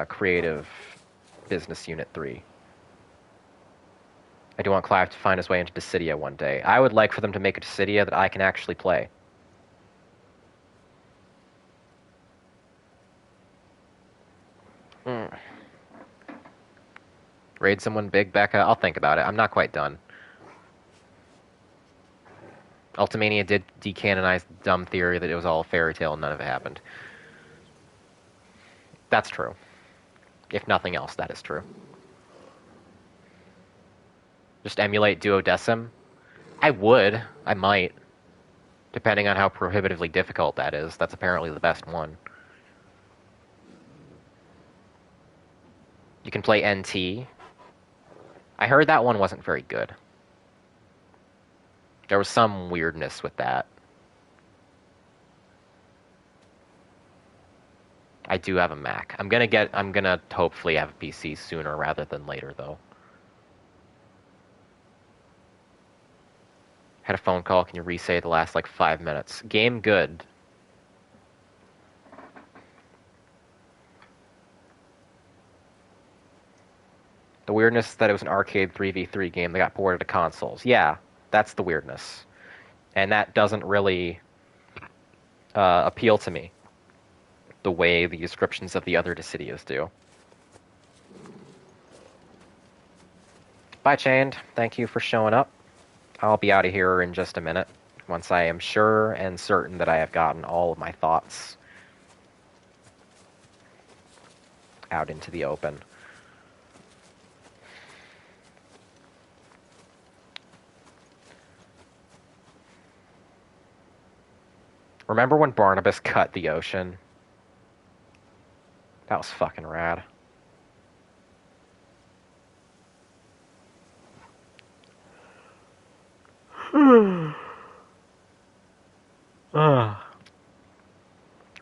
Creative Business Unit 3. I do want Clive to find his way into Dissidia one day. I would like for them to make a Dissidia that I can actually play. Raid someone big, Becca? I'll think about it. I'm not quite done. Ultimania did decanonize the dumb theory that it was all a fairy tale and none of it happened. That's true. If nothing else, that is true. Just emulate Duodecim? I would. I might. Depending on how prohibitively difficult that is. That's apparently the best one. You can play NT. I heard that one wasn't very good. There was some weirdness with that. I do have a Mac. I'm gonna hopefully have a PC sooner rather than later, though. Had a phone call. Can you re-say the last, 5 minutes? Game good. The weirdness is that it was an arcade 3v3 game that got ported to consoles. Yeah, that's the weirdness. And that doesn't really appeal to me the way the descriptions of the other Dissidias do. Bye, Chained. Thank you for showing up. I'll be out of here in just a minute, once I am sure and certain that I have gotten all of my thoughts out into the open. Remember when Barnabas cut the ocean? That was fucking rad.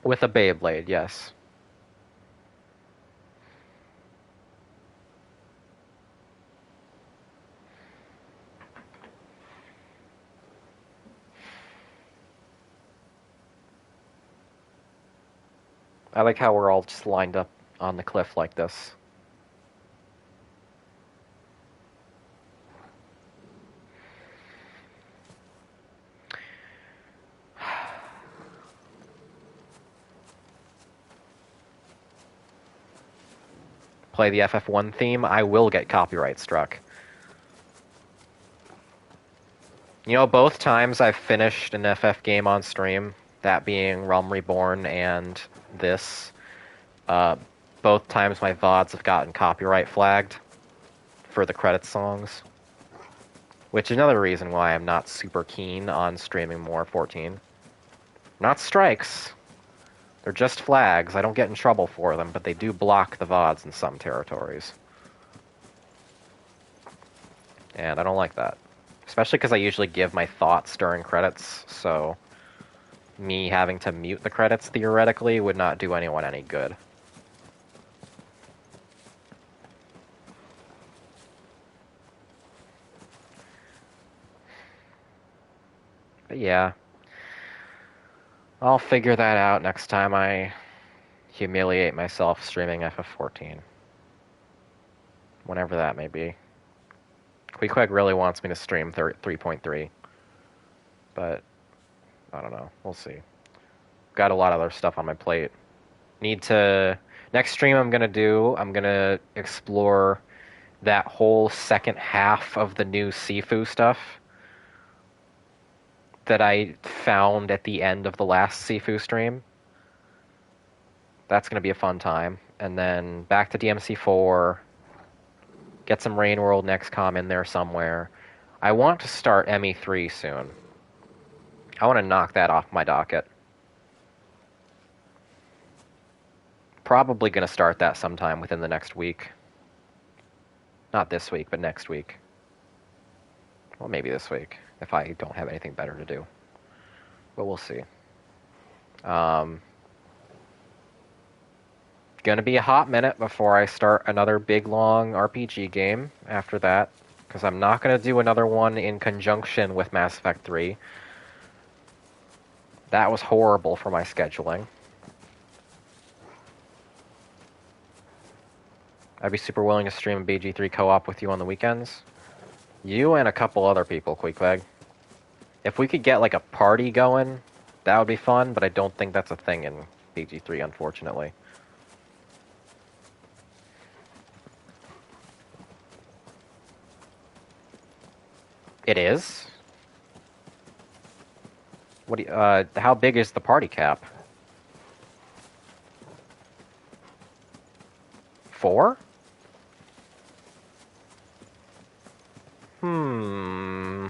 With a Beyblade, yes. I like how we're all just lined up on the cliff like this. Play the FF1 theme, I will get copyright struck. You know, both times I've finished an FF game on stream, that being Realm Reborn and this, both times my VODs have gotten copyright flagged for the credits songs. Which is another reason why I'm not super keen on streaming more 14. Not strikes. They're just flags. I don't get in trouble for them, but they do block the VODs in some territories. And I don't like that. Especially because I usually give my thoughts during credits, so me having to mute the credits, theoretically, would not do anyone any good. But yeah. I'll figure that out next time I humiliate myself streaming FF14. Whenever that may be. Queequeg really wants me to stream 3.3. But, I don't know. We'll see. Got a lot of other stuff on my plate. Next stream I'm going to explore that whole second half of the new Sifu stuff that I found at the end of the last Sifu stream. That's going to be a fun time. And then back to DMC4. Get some Rain World XCOM in there somewhere. I want to start ME3 soon. I want to knock that off my docket. Probably going to start that sometime within the next week. Not this week, but next week. Well, maybe this week, if I don't have anything better to do. But we'll see. Gonna be a hot minute before I start another big, long RPG game after that. Because I'm not going to do another one in conjunction with Mass Effect 3. That was horrible for my scheduling. I'd be super willing to stream a BG3 co-op with you on the weekends. You and a couple other people, Queequeg. If we could get like a party going, that would be fun, but I don't think that's a thing in BG3, unfortunately. It is? What do you, how big is the party cap? 4? Hmm.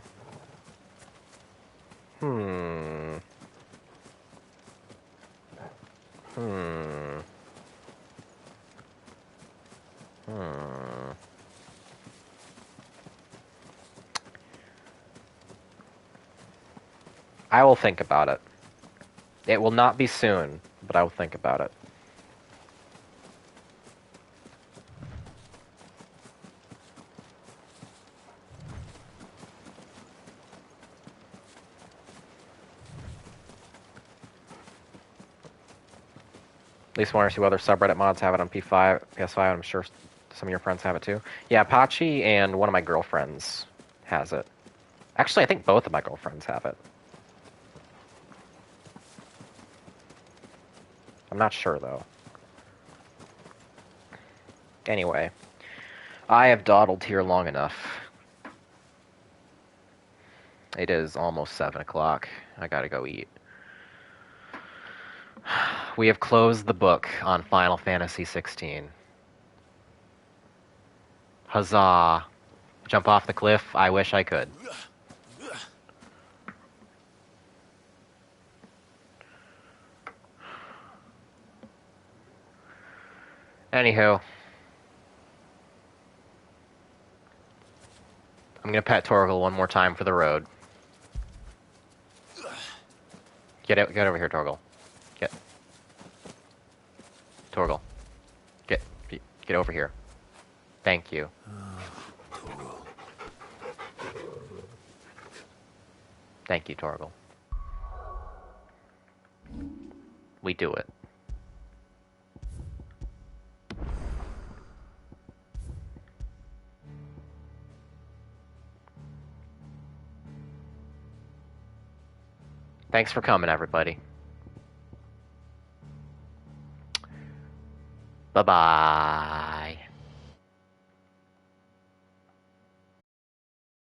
I will think about it. It will not be soon, but I will think about it. At least one or two other subreddit mods have it on PS5. I'm sure some of your friends have it too. Yeah, Pachi and one of my girlfriends has it. Actually, I think both of my girlfriends have it. I'm not sure, though. Anyway, I have dawdled here long enough. It is almost 7 o'clock. I gotta go eat. We have closed the book on Final Fantasy XVI. Huzzah! Jump off the cliff? I wish I could. Anywho. I'm gonna pet Torgal one more time for the road. Get over here, Torgal. Get. Torgal. Get over here. Thank you. Thank you, Torgal. We do it. Thanks for coming, everybody. Bye-bye.